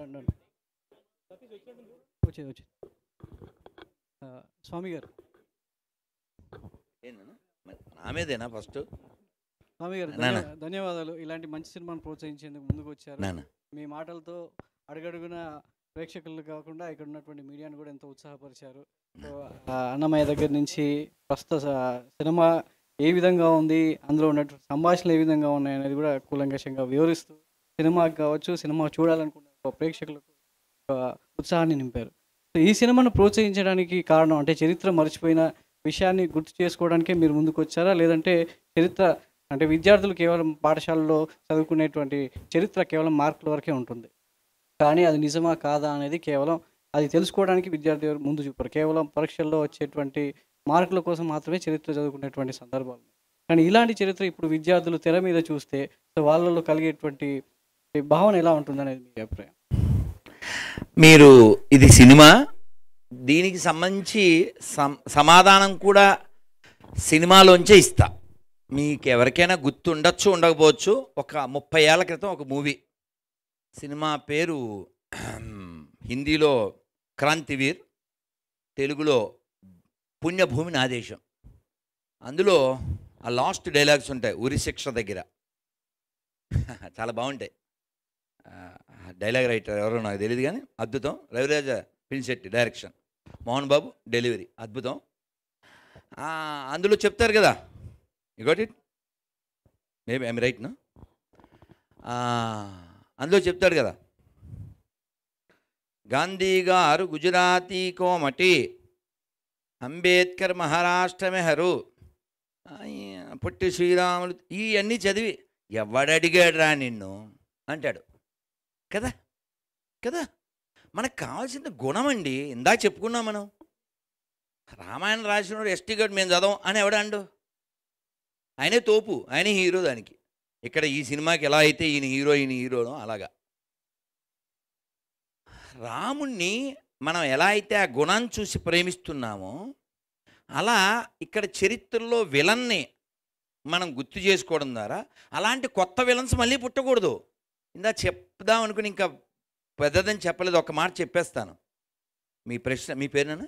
రండి వచ్చేది వచ్చి స్వామి గారు నా మీదేనా ఫస్ట్? స్వామి గారు ధన్యవాదాలు. ఇలాంటి మంచి సినిమాను ప్రోత్సహించేందుకు ముందుకు వచ్చారు. మీ మాటలతో అడుగడుగున ప్రేక్షకులు కాకుండా ఇక్కడ ఉన్నటువంటి మీడియాను కూడా ఎంతో ఉత్సాహపరిచారు. అన్నమయ్య దగ్గర నుంచి ప్రస్తుత సినిమా ఏ విధంగా ఉంది, అందులో ఉన్నటువంటి సంభాషణలు ఏ విధంగా ఉన్నాయి అనేది కూడా కూలంకషంగా వివరిస్తూ సినిమాకి కావచ్చు, సినిమా చూడాలనుకున్న ప్రేక్షకులకు ఉత్సాహాన్ని నింపారు. ఈ సినిమాను ప్రోత్సహించడానికి కారణం అంటే చరిత్ర మర్చిపోయిన విషయాన్ని గుర్తు చేసుకోవడానికే మీరు ముందుకు వచ్చారా, లేదంటే చరిత్ర అంటే విద్యార్థులు కేవలం పాఠశాలలో చదువుకునేటువంటి చరిత్ర కేవలం మార్కుల వరకే ఉంటుంది, కానీ అది నిజమా కాదా అనేది కేవలం అది తెలుసుకోవడానికి విద్యార్థి ముందు చూపారు. కేవలం పరీక్షల్లో వచ్చేటువంటి మార్కుల కోసం మాత్రమే చరిత్ర చదువుకునేటువంటి సందర్భాలు. కానీ ఇలాంటి చరిత్ర ఇప్పుడు విద్యార్థులు తెర మీద చూస్తే వాళ్ళలో కలిగేటువంటి భావన ఎలా ఉంటుందనేది మీ అభిప్రాయం? మీరు ఇది సినిమా, దీనికి సంబంధించి సమాధానం కూడా సినిమాలోంచే ఇస్తా. మీకు ఎవరికైనా గుర్తు ఉండొచ్చు, ఉండకపోవచ్చు. ఒక 30 ఏళ్ల క్రితం ఒక మూవీ, సినిమా పేరు హిందీలో క్రాంతివీర్, తెలుగులో పుణ్యభూమి నా దేశం. అందులో ఆ లాస్ట్ డైలాగ్స్ ఉంటాయి ఉరి శిక్ష దగ్గర, చాలా బాగుంటాయి. డైలాగ్ రైటర్ ఎవరో నాకు తెలియదు కానీ అద్భుతం. రవిరాజ పిలిశెట్టి డైరెక్షన్, మోహన్ బాబు డెలివరీ అద్భుతం. అందులో చెప్తారు కదా, you got it, maybe I'm right నా? అందులో చెప్తాడు కదా, గాంధీ గారు గుజరాతీ కోమటి, అంబేద్కర్ మహారాష్ట్ర మెహరు, పొట్టి శ్రీరాములు, ఇవన్నీ చదివి ఎవడడిగాడు రా నిన్ను అంటాడు కదా. కదా, మనకు కావాల్సిన గుణం అండి. ఇందాక చెప్పుకున్నాం మనం, రామాయణం రాసినోడు ఎస్టీ గారు మేము చదవం అని ఎవడండు? ఆయనే తోపు, ఆయనే హీరో. దానికి ఇక్కడ ఈ సినిమాకి ఎలా అయితే ఈయన హీరోనో అలాగా రాముణ్ణి మనం ఎలా అయితే ఆ గుణాన్ని చూసి ప్రేమిస్తున్నామో అలా ఇక్కడ చరిత్రలో విలన్ని మనం గుర్తు చేసుకోవడం ద్వారా అలాంటి కొత్త విలన్స్ మళ్ళీ పుట్టకూడదు. ఇందా చెప్దాం అనుకుని ఇంకా పెద్దదని చెప్పలేదు, ఒక మాట చెప్పేస్తాను. మీ ప్రశ్న, మీ పేరునా?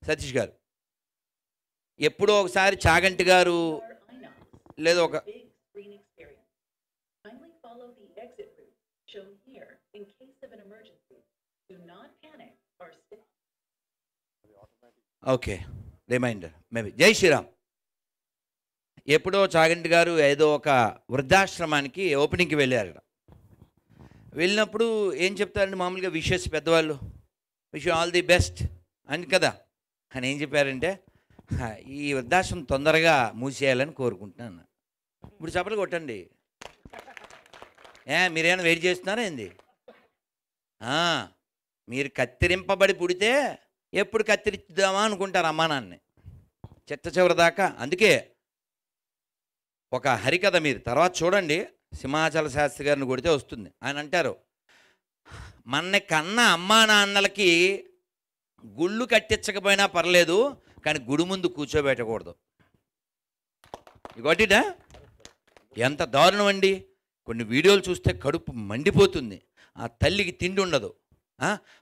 సతీష్ గారు. ఎప్పుడో ఒకసారి చాగంటి గారు లేదా ఒక ఓకే రిమైండర్ మేబీ. జై శ్రీరామ్. ఎప్పుడో చాగంటి గారు ఏదో ఒక వృద్ధాశ్రమానికి ఓపెనింగ్కి వెళ్ళారు. వెళ్ళినప్పుడు ఏం చెప్తారండి మామూలుగా విషెస్ పెద్దవాళ్ళు, విష్ ఆల్ ది బెస్ట్ అని కదా. అని ఏం చెప్పారంటే, ఈ వృద్ధాశ్రమం తొందరగా మూసేయాలని కోరుకుంటున్నాను. ఇప్పుడు చెప్పలు కొట్టండి. మీరేమైనా వెయిట్ చేస్తున్నారా ఏంది? మీరు కత్తిరింపబడి పుడితే ఎప్పుడు కత్తిరిద్దామా అనుకుంటారు అమ్మా నాన్ని చిట్ట చివరి దాకా. అందుకే ఒక హరికథ మీరు తర్వాత చూడండి, సింహాచల శాస్త్రి గారిని కొడితే వస్తుంది. ఆయన అంటారు, మన కన్న అమ్మా నాన్నలకి గుళ్ళు కట్టించకపోయినా పర్లేదు కానీ గుడి ముందు కూర్చోబెట్టకూడదు. ఇగోటిటా ఎంత దారుణం అండి. కొన్ని వీడియోలు చూస్తే కడుపు మండిపోతుంది. ఆ తల్లికి తిండి ఉండదు.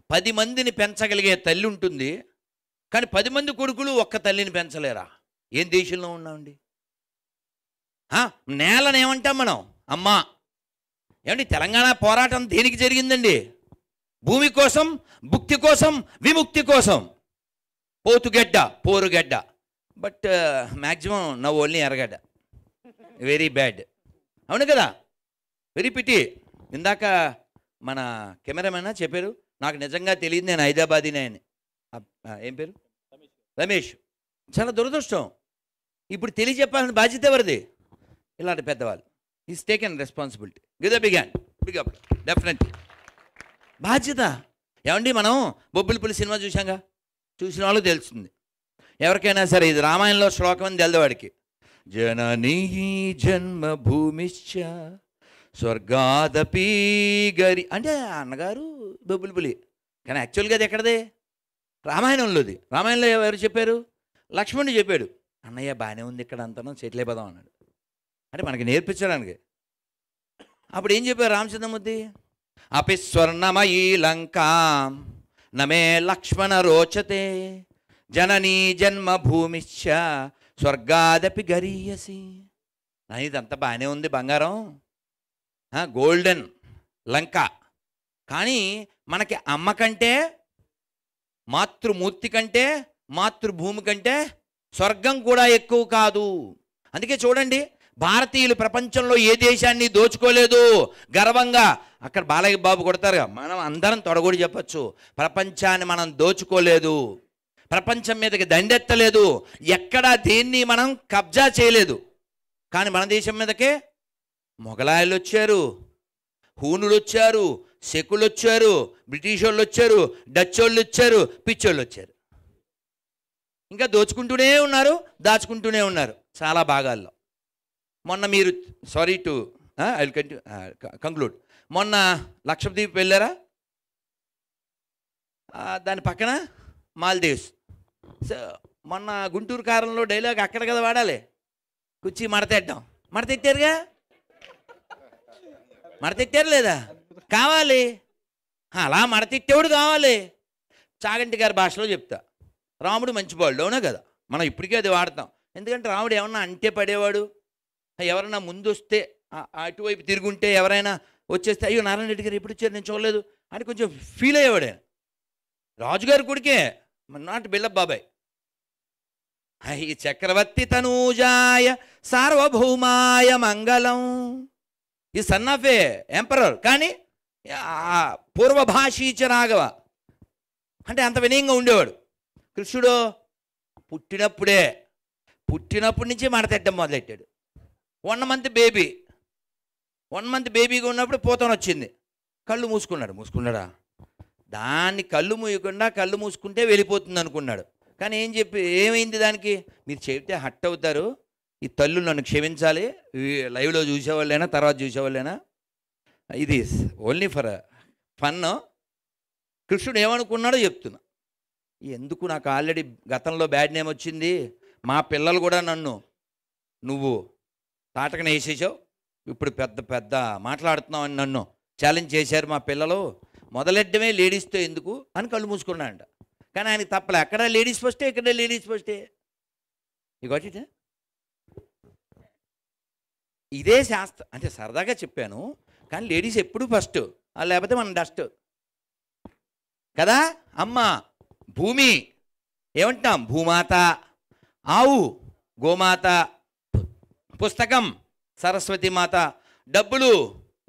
10 మందిని పెంచగలిగే తల్లి ఉంటుంది, కానీ 10 మంది కొడుకులు ఒక్క తల్లిని పెంచలేరా? ఏం దేశంలో ఉన్నామండి? నేలని ఏమంటాం మనం? అమ్మా. ఏమండి తెలంగాణ పోరాటం దేనికి జరిగిందండి? భూమి కోసం, భుక్తి కోసం, విముక్తి కోసం. పోతుగడ్డ, పోరుగడ్డ, బట్ మ్యాక్సిమం నవ్ ఓన్లీ ఎర్రగడ్డ. Very bad. అవును కదా, వెరీ పిటి. ఇందాక మన కెమెరామెన్ చెప్పారు, నాకు నిజంగా తెలియదు, నేను హైదరాబాదీనే అని. ఏం పేరు? రమేష్. చాలా దురదృష్టం. ఇప్పుడు తెలియజెప్పాల్సిన బాధ్యత ఎవరిది? ఇలాంటి పెద్దవాళ్ళు. Is taken responsibility. Give the big hand, big up. Definitely బాధ్యత. ఏమండి మనం బొబ్బిలిపులి సినిమా చూసాంగా, చూసిన వాళ్ళకి తెలుస్తుంది. ఎవరికైనా సరే ఇది రామాయణంలో శ్లోకం అని తెలవాడికి, జననీ జన్మభూమిశ్చ స్వర్గాదపి గరి అంటే అన్నగారు బొబ్బిలిపులి. కానీ యాక్చువల్గా అది ఎక్కడదే? రామాయణంలోది. రామాయణంలో ఎవరు చెప్పారు? లక్ష్మణుడు చెప్పాడు. అన్నయ్య బాగానే ఉంది ఇక్కడ అంతనం, సెటిల్ అయిపోదాం అన్నాడు. అంటే మనకి నేర్పించడానికి. అప్పుడు ఏం చెప్పారు రామచంద్రమూర్తి? అపి స్వర్ణమయీ లంకాం నమే లక్ష్మణ రోచతే జననీ జన్మభూమిశ్చ స్వర్గాదపి గరీయసి. ఇదంతా బాగానే ఉంది, బంగారం, గోల్డెన్ లంక. కానీ మనకి అమ్మ కంటే, మాతృమూర్తి కంటే, మాతృభూమి కంటే స్వర్గం కూడా ఎక్కువ కాదు. అందుకే చూడండి, భారతీయులు ప్రపంచంలో ఏ దేశాన్ని దోచుకోలేదు. గర్వంగా అక్కడ బాలయ్య బాబు కొడతారుగా, మనం అందరం తొడగొడి చెప్పచ్చు, ప్రపంచాన్ని మనం దోచుకోలేదు, ప్రపంచం మీదకి దండెత్తలేదు, ఎక్కడా దేన్ని మనం కబ్జా చేయలేదు. కానీ మన దేశం మీదకే మొఘలాయలు వచ్చారు, హూనులు వచ్చారు, సెకులు వచ్చారు, బ్రిటిష్ వాళ్ళు వచ్చారు, డచ్ వాళ్ళు వచ్చారు, పిచ్చోళ్ళు వచ్చారు. ఇంకా దోచుకుంటూనే ఉన్నారు, దాచుకుంటూనే ఉన్నారు చాలా భాగాల్లో. మొన్న మీరు sorry to I will conclude, మొన్న లక్షద్వీప్ వెళ్ళారా? దాని పక్కన మాల్దీవ్స్. మొన్న గుంటూరు కారంలో డైలాగ్ అక్కడ కదా వాడాలి, కుర్చీ మడతెట్టాం. మడతెట్టారుగా, మడతెట్టారు లేదా? కావాలి, అలా మడతెట్టేవాడు కావాలి. చాగంటి గారి భాషలో చెప్తా, రాముడు మంచివాళ్ళు, అవునా కదా? మనం ఇప్పటికే అది వాడతాం. ఎందుకంటే రాముడు ఏమన్నా అంటే పడేవాడు, ఎవరైనా ముందు వస్తే అటువైపు తిరుగుంటే, ఎవరైనా వచ్చేస్తే అయ్యో నారాయణ రెడ్డి గారు ఎప్పుడు వచ్చారు నేను చూడలేదు అని కొంచెం ఫీల్ అయ్యేవాడు ఆయన. రాజుగారి కొడుకే, నాట్ బిల్లప్ బాబాయ్. ఈ చక్రవర్తి తనూజాయ సార్వభౌమాయ మంగళం, ఈ సన్ ఆఫ్ ఏ ఎంపరర్, కానీ పూర్వభాషీచ రాఘవ అంటే అంత వినయంగా ఉండేవాడు. కృష్ణుడు పుట్టినప్పటి నుంచి మడతెట్టడం మొదలెట్టాడు. 1 month బేబీగా ఉన్నప్పుడు పోతన వచ్చింది, కళ్ళు మూసుకున్నాడా? దాన్ని కళ్ళు మూయకుండా కళ్ళు మూసుకుంటే వెళ్ళిపోతుంది అనుకున్నాడు. కానీ ఏమైంది దానికి? మీరు చెబితే హట్ అవుతారు, ఈ తల్లు నన్ను క్షమించాలి, లైవ్లో చూసేవాళ్ళైనా తర్వాత చూసేవాళ్ళైనా, ఇది ఓన్లీ ఫర్ ఫన్. కృష్ణుడు ఏమనుకున్నాడో చెప్తున్నా. ఎందుకు నాకు ఆల్రెడీ గతంలో బ్యాడ్ నేమ్ వచ్చింది, మా పిల్లలు కూడా నన్ను నువ్వు తాటకన వేసేసావు, ఇప్పుడు పెద్ద మాట్లాడుతున్నావు అని నన్ను ఛాలెంజ్ చేశారు మా పిల్లలు, మొదలెడ్డమే లేడీస్తో ఎందుకు అని కళ్ళు మూసుకున్నాడంట. కానీ ఆయనకి తప్పలే, అక్కడ లేడీస్ ఫస్టే, ఇక్కడ లేడీస్ ఫస్టే. ఇగోటి ఇదే శాస్త్రం అంటే సరదాగా చెప్పాను, కానీ లేడీస్ ఎప్పుడు ఫస్ట్, లేకపోతే మనం డస్ట్ కదా. అమ్మ భూమి ఏమంటాం? భూమాత. ఆవు గోమాత. పుస్తకం సరస్వతి మాత. డబ్బులు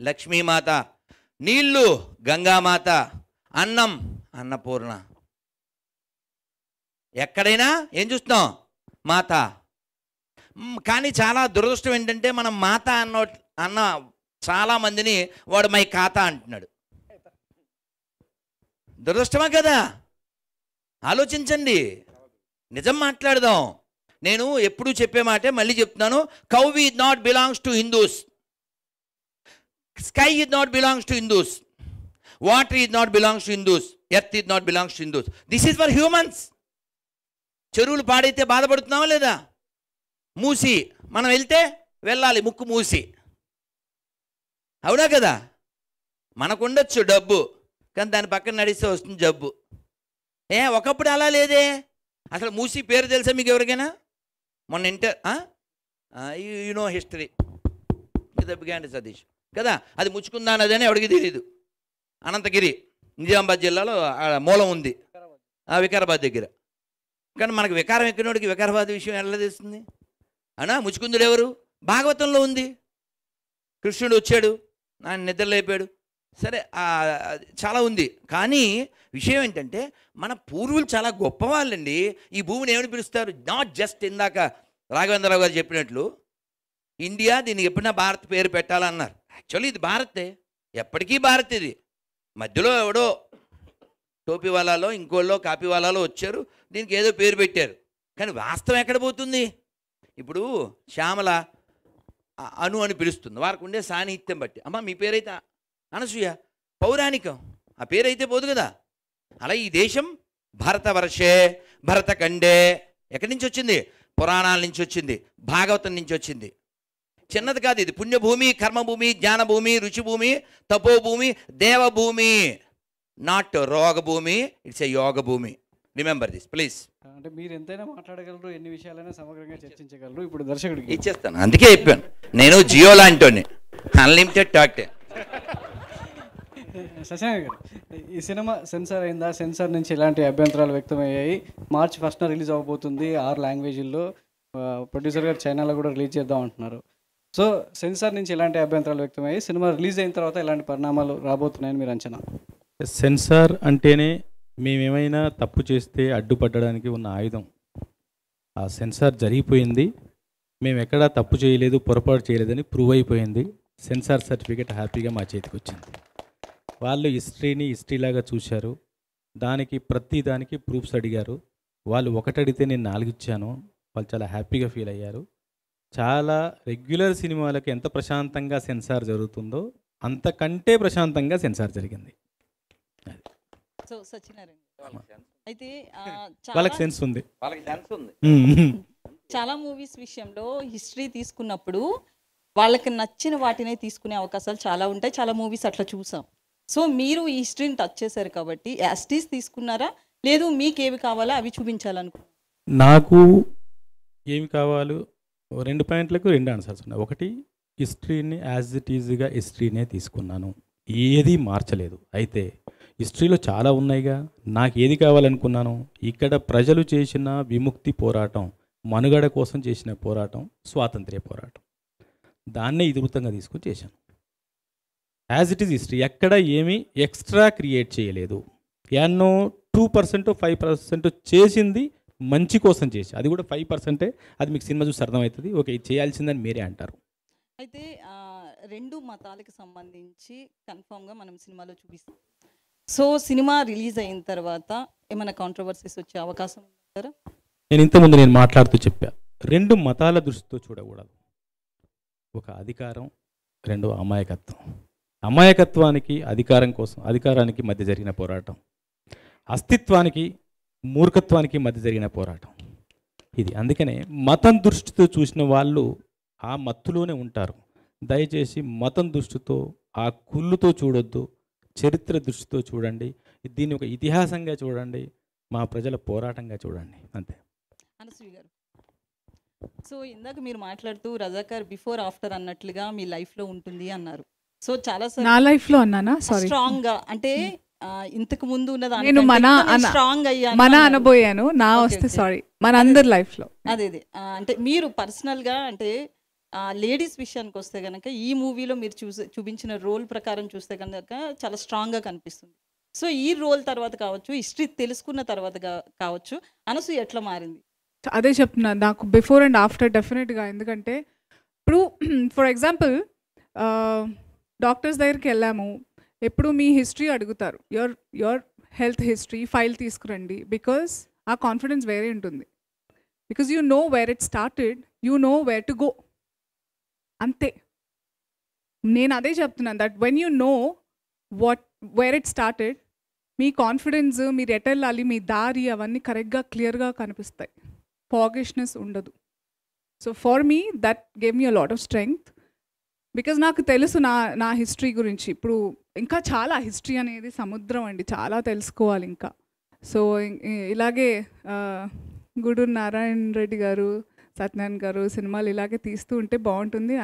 లక్ష్మీమాత. నీళ్ళు గంగామాత. అన్నం అన్నపూర్ణ. ఎక్కడైనా ఏం చూస్తున్నాం? మాత. కానీ చాలా దురదృష్టం ఏంటంటే మనం మాత అన్న చాలామందిని వాడు మై ఖాతా అంటున్నాడు. దురదృష్టమా కదా? ఆలోచించండి, నిజం మాట్లాడదాం. నేను ఎప్పుడూ చెప్పే మాటే మళ్ళీ చెప్తున్నాను, cow is not belongs to Hindus, sky is not belongs to Hindus, water is not belongs to Hindus, earth is not belongs to Hindus, this is for humans. చెరువులు పాడైతే బాధపడుతున్నావా లేదా? మూసి మనం వెళ్తే వెళ్ళాలి ముక్కు మూసి, అవునా కదా? మనకు ఉండొచ్చు డబ్బు, కానీ దాని పక్కన నడిస్తే వస్తుంది జబ్బు. ఒకప్పుడు అలా లేదే. అసలు మూసి పేరు తెలుసా మీకు ఎవరికైనా? మొన్న యూనో హిస్టరీ దెబ్బగాండి సతీష్ కదా, అది ముచ్చుకుందా అన్నదని ఎవరికి తెలియదు. అనంతగిరి నిజామాబాద్ జిల్లాలో మూలం ఉంది, వికారాబాద్ దగ్గర. కానీ మనకు వికారం ఎక్కినోడికి వికారాబాద్ విషయం ఎలా తెలుస్తుంది? అనా ముచ్చుకుందుడు ఎవరు? భాగవతంలో ఉంది. కృష్ణుడు వచ్చాడు, ఆయన నిద్రలేపాడు, సరే చాలా ఉంది. కానీ విషయం ఏంటంటే మన పూర్వులు చాలా గొప్పవాళ్ళండి. ఈ భూమిని ఏమని పిలుస్తారు? నాట్ జస్ట్ ఇందాక రాఘవేంద్రరావు గారు చెప్పినట్లు ఇండియా, దీనికి ఎప్పుడైనా భారత్ పేరు పెట్టాలన్నారు. యాక్చువల్లీ ఇది భారతే, ఎప్పటికీ భారత్. ఇది మధ్యలో ఎవడో టోపీ వాళ్ళలో ఇంకోళ్ళో కాపీ వాళ్ళలో వచ్చారు, దీనికి ఏదో పేరు పెట్టారు. కానీ వాస్తవం ఎక్కడ పోతుంది? ఇప్పుడు శ్యామల అను అని పిలుస్తుంది, వారికి ఉండే సాన్నిహిత్యం బట్టి. అమ్మ మీ పేరైతే అనసూయ, పౌరాణికం, ఆ పేరైతే పోదు కదా. అలా ఈ దేశం భరతవర్షే, భరతఖండే ఎక్కడి నుంచి వచ్చింది? పురాణాల నుంచి వచ్చింది, భాగవతం నుంచి వచ్చింది. చిన్నది కాదు ఇది. పుణ్యభూమి, కర్మభూమి, జ్ఞానభూమి, రుచిభూమి, తపోభూమి, దేవభూమి, నాట్ రోగభూమి. ఇట్స్ ఎ యోగ భూమి. Remember this please. అంటే మీరు ఎంతైనా మాట్లాడగలరు, ఎన్ని విషయాలైనా సమగ్రంగా చర్చించగలరు. ఇప్పుడు దర్శకుడికి ఇచ్చేస్తాను, అందుకే చెప్పాను నేను జియో లాంటి అన్లిమిటెడ్ టాక్. శశాంక్ గారు, ఈ సినిమా సెన్సార్ అయిందా? సెన్సార్ నుంచి ఎలాంటి అభ్యంతరాలు వ్యక్తమయ్యాయి? March 1st రిలీజ్ అవ్వబోతుంది 6 లాంగ్వేజ్ల్లో. ప్రొడ్యూసర్ గారు చైనాలో కూడా రిలీజ్ చేద్దాం అంటున్నారు. సో సెన్సార్ నుంచి ఎలాంటి అభ్యంతరాలు వ్యక్తమయ్యాయి? సినిమా రిలీజ్ అయిన తర్వాత ఎలాంటి పరిణామాలు రాబోతున్నాయని మీరు అంచనా? సెన్సార్ అంటేనే మేమేమైనా తప్పు చేస్తే అడ్డుపట్టడానికి ఉన్న ఆయుధం. ఆ సెన్సార్ జరిగిపోయింది, మేము ఎక్కడా తప్పు చేయలేదు, పొరపాటు చేయలేదని ప్రూవ్ అయిపోయింది. సెన్సార్ సర్టిఫికేట్ హ్యాపీగా మా చేతికి వచ్చింది. వాళ్ళు హిస్టరీని హిస్టరీలాగా చూశారు, దానికి ప్రతి దానికి ప్రూఫ్స్ అడిగారు. వాళ్ళు ఒకటి అడిగితే నేను 4 ఇచ్చాను. వాళ్ళు చాలా హ్యాపీగా ఫీల్ అయ్యారు. చాలా రెగ్యులర్ సినిమాలకు ఎంత ప్రశాంతంగా సెన్సార్ జరుగుతుందో అంతకంటే ప్రశాంతంగా సెన్సార్ జరిగింది. సో సత్యనారాయణ అయితే వాళ్ళకి సెన్స్ ఉంది. చాలా మూవీస్ విషయంలో హిస్టరీ తీసుకున్నప్పుడు వాళ్ళకి నచ్చిన వాటినే తీసుకునే అవకాశాలు చాలా ఉంటాయి. చాలా మూవీస్ అట్లా చూసాం. సో మీరు ఈ హిస్టరీని టచ్ చేశారు కాబట్టి యాస్టీస్ తీసుకున్నారా, లేదు మీకు ఏవి కావాలో అవి చూపించాలనుకో? నాకు ఏమి కావాలో 2 పాయింట్లకు 2 ఆన్సర్స్ ఉన్నాయి. ఒకటి, హిస్టరీని యాజ్ ఇట్ ఈజ్గా హిస్టరీనే తీసుకున్నాను, ఏది మార్చలేదు. అయితే హిస్టరీలో చాలా ఉన్నాయిగా, నాకు ఏది కావాలనుకున్నాను? ఇక్కడ ప్రజలు చేసిన విముక్తి పోరాటం, మనుగడ కోసం చేసిన పోరాటం, స్వాతంత్ర్య పోరాటం, దాన్నే ఇతివృత్తంగా తీసుకొని చేశాను. యాజ్ ఇట్ ఈజ్ హిస్టరీ, ఎక్కడ ఏమీ ఎక్స్ట్రా క్రియేట్ చేయలేదు. ఎన్నో 2% 5% చేసింది మంచి కోసం చేసి, అది కూడా 5%. అది మీకు సినిమా చూసి అర్థమవుతుంది. ఓకే, ఇది చేయాల్సిందని మీరే అంటారు. అయితే 2 మతాలకు సంబంధించి కన్ఫామ్గా మనం సినిమాలో చూపిస్తాం. సో సినిమా రిలీజ్ అయిన తర్వాత ఏమైనా కాంట్రవర్సీస్ వచ్చే అవకాశం ఉంటారా? నేను ఇంతకుముందు మాట్లాడుతూ చెప్పా, 2 మతాల దృష్టితో చూడకూడదు. ఒక అధికారం, 2 అమాయకత్వం. అమాయకత్వానికి అధికారం కోసం, అధికారానికి మధ్య జరిగిన పోరాటం, అస్తిత్వానికి మూర్ఖత్వానికి మధ్య జరిగిన పోరాటం ఇది. అందుకనే మతం దృష్టితో చూసిన వాళ్ళు ఆ మత్తులోనే ఉంటారు. దయచేసి మతం దృష్టితో, ఆ కుళ్ళుతో చూడొద్దు, చరిత్ర దృష్టితో చూడండి. దీన్ని ఒక ఇతిహాసంగా చూడండి, మా ప్రజల పోరాటంగా చూడండి, అంతే. అనసూయ గారు, సో ఇందాక మీరు మాట్లాడుతూ రజాకార్ బిఫోర్ ఆఫ్టర్ అన్నట్లుగా మీ లైఫ్లో ఉంటుంది అన్నారు. సో చాలా నా లైఫ్లో అన్నానా? సారీ, స్ట్రాంగ్గా అంటే ఇంతకు ముందు ఉన్నదాన్ని నేను స్ట్రాంగ్ అయ్యాను, మన అనబోయాను. నా వస్తే సారీ, మన అందరి లైఫ్లో అదే అంటే మీరు పర్సనల్గా అంటే లేడీస్ విషయానికి వస్తే కనుక ఈ మూవీలో మీరు చూపించిన రోల్ ప్రకారం చూస్తే కనుక చాలా స్ట్రాంగ్గా కనిపిస్తుంది. సో ఈ రోల్ తర్వాత కావచ్చు, హిస్టరీ తెలుసుకున్న తర్వాత కావచ్చు, అనసూయ ఎట్లా మారింది? అదే చెప్తున్నా, నాకు బిఫోర్ అండ్ ఆఫ్టర్ డెఫినెట్గా. ఎందుకంటే ఇప్పుడు ఫర్ ఎగ్జాంపుల్ డాక్టర్స్ దగ్గరికి వెళ్ళాము, ఎప్పుడు మీ హిస్టరీ అడుగుతారు, యువర్ హెల్త్ హిస్టరీ ఫైల్ తీసుకురండి. బికాస్ ఆ కాన్ఫిడెన్స్ వేరే ఉంటుంది. Because you know where it started, you know where to go, అంతే. నేను అదే చెప్తున్నాను, that when you know where it started, me confidence, మీరు ఎటు వెళ్ళాలి, మీ దారి, అవన్నీ కరెక్ట్గా క్లియర్గా కనిపిస్తాయి. ఫాగిష్నెస్ ఉండదు. So for me that gave me a lot of strength. Because నాకు తెలుసు నా హిస్టరీ గురించి. ఇప్పుడు ఇంకా చాలా హిస్టరీ అనేది సముద్రం అండి, చాలా తెలుసుకోవాలి ఇంకా. సో ఇలాగే గూడూరు నారాయణ రెడ్డి గారు, సత్యనారాయణ గారు సినిమాలు ఇలాగే తీస్తూ ఉంటే బాగుంటుంది.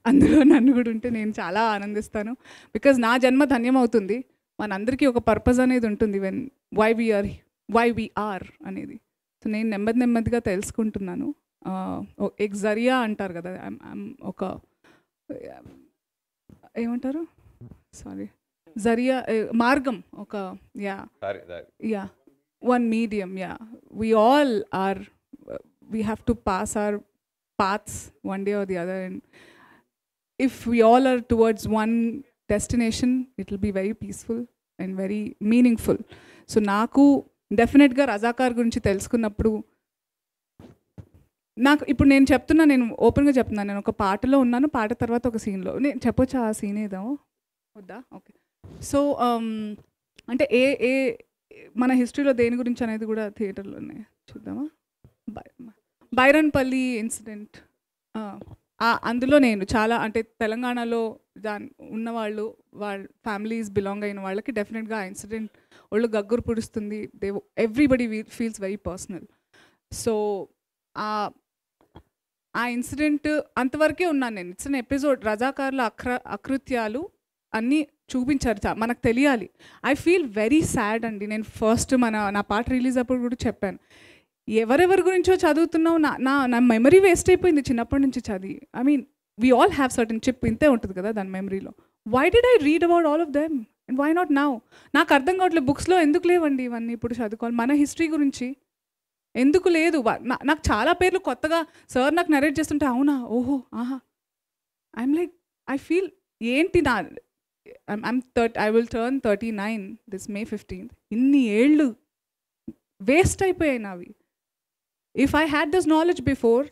అందులో నన్ను కూడా ఉంటే నేను చాలా ఆనందిస్తాను. బికాజ్ నా జన్మ ధన్యమవుతుంది. మనందరికీ ఒక పర్పస్ అనేది ఉంటుంది, వై వి ఆర్ అనేది. సో నేను నెమ్మదిగా తెలుసుకుంటున్నాను. ఎక్ జరియా అంటారు కదా, ఒక ఏమంటారు, సారీ, జరియా మార్గం, ఒక yeah one medium. Yeah we all are, we have to pass our paths one day or the other, and if we all are towards one destination, it will be very peaceful and very meaningful. So నాకు డెఫినెట్గా రజాకార్ గురించి తెలుసుకున్నప్పుడు నాకు ఇప్పుడు నేను చెప్తున్నా, నేను ఓపెన్గా చెప్తున్నాను, నేను ఒక పాటలో ఉన్నాను, పాట తర్వాత ఒక సీన్లో. నేను చెప్పొచ్చా ఆ సీన్ ఏదో? వద్దా? ఓకే. సో అంటే ఏ మన హిస్టరీలో దేని గురించి అనేది కూడా థియేటర్లోనే చూద్దామా? బైరన్పల్లి ఇన్సిడెంట్. అందులో నేను చాలా అంటే తెలంగాణలో ఉన్నవాళ్ళు వాళ్ళ ఫ్యామిలీస్ బిలాంగ్ అయిన వాళ్ళకి డెఫినెట్గా ఆ ఇన్సిడెంట్ వాళ్ళు గగ్గురు పుడుస్తుంది. Everybody feels very personal. So ఆ ఇన్సిడెంట్ అంతవరకే ఉన్నాను నేను. It's an episode. రజాకార్ల అకృత్యాలు అన్నీ చూపించారు, మనకు తెలియాలి. ఐ ఫీల్ వెరీ సాడ్ అండి. నేను ఫస్ట్ నా పాట రిలీజ్ అప్పుడు కూడా చెప్పాను, ఎవరెవరి గురించో చదువుతున్నావు, నా మెమరీ వేస్ట్ అయిపోయింది చిన్నప్పటి నుంచి చదివి. I mean we all have certain chip, ఇంతే ఉంటుంది కదా దాని మెమరీలో. Why did I read about all of them and why not now? నాకు అర్థం కావట్లేదు, బుక్స్లో ఎందుకు లేవండి ఇవన్నీ ఇప్పుడు చదువుకోవాలి. మన హిస్టరీ గురించి ఎందుకు లేదు? నాకు చాలా పేర్లు కొత్తగా సార్ నాకు నరేట్ చేస్తుంటే అవునా, ఓహో, ఆహా, ఐఎమ్ లైక్ ఐ ఫీల్ ఏంటి నా I will turn 39 this May 15th. ఇన్ని ఏళ్ళు వేస్ట్ అయిపోయాయి నావి. If I had this knowledge before,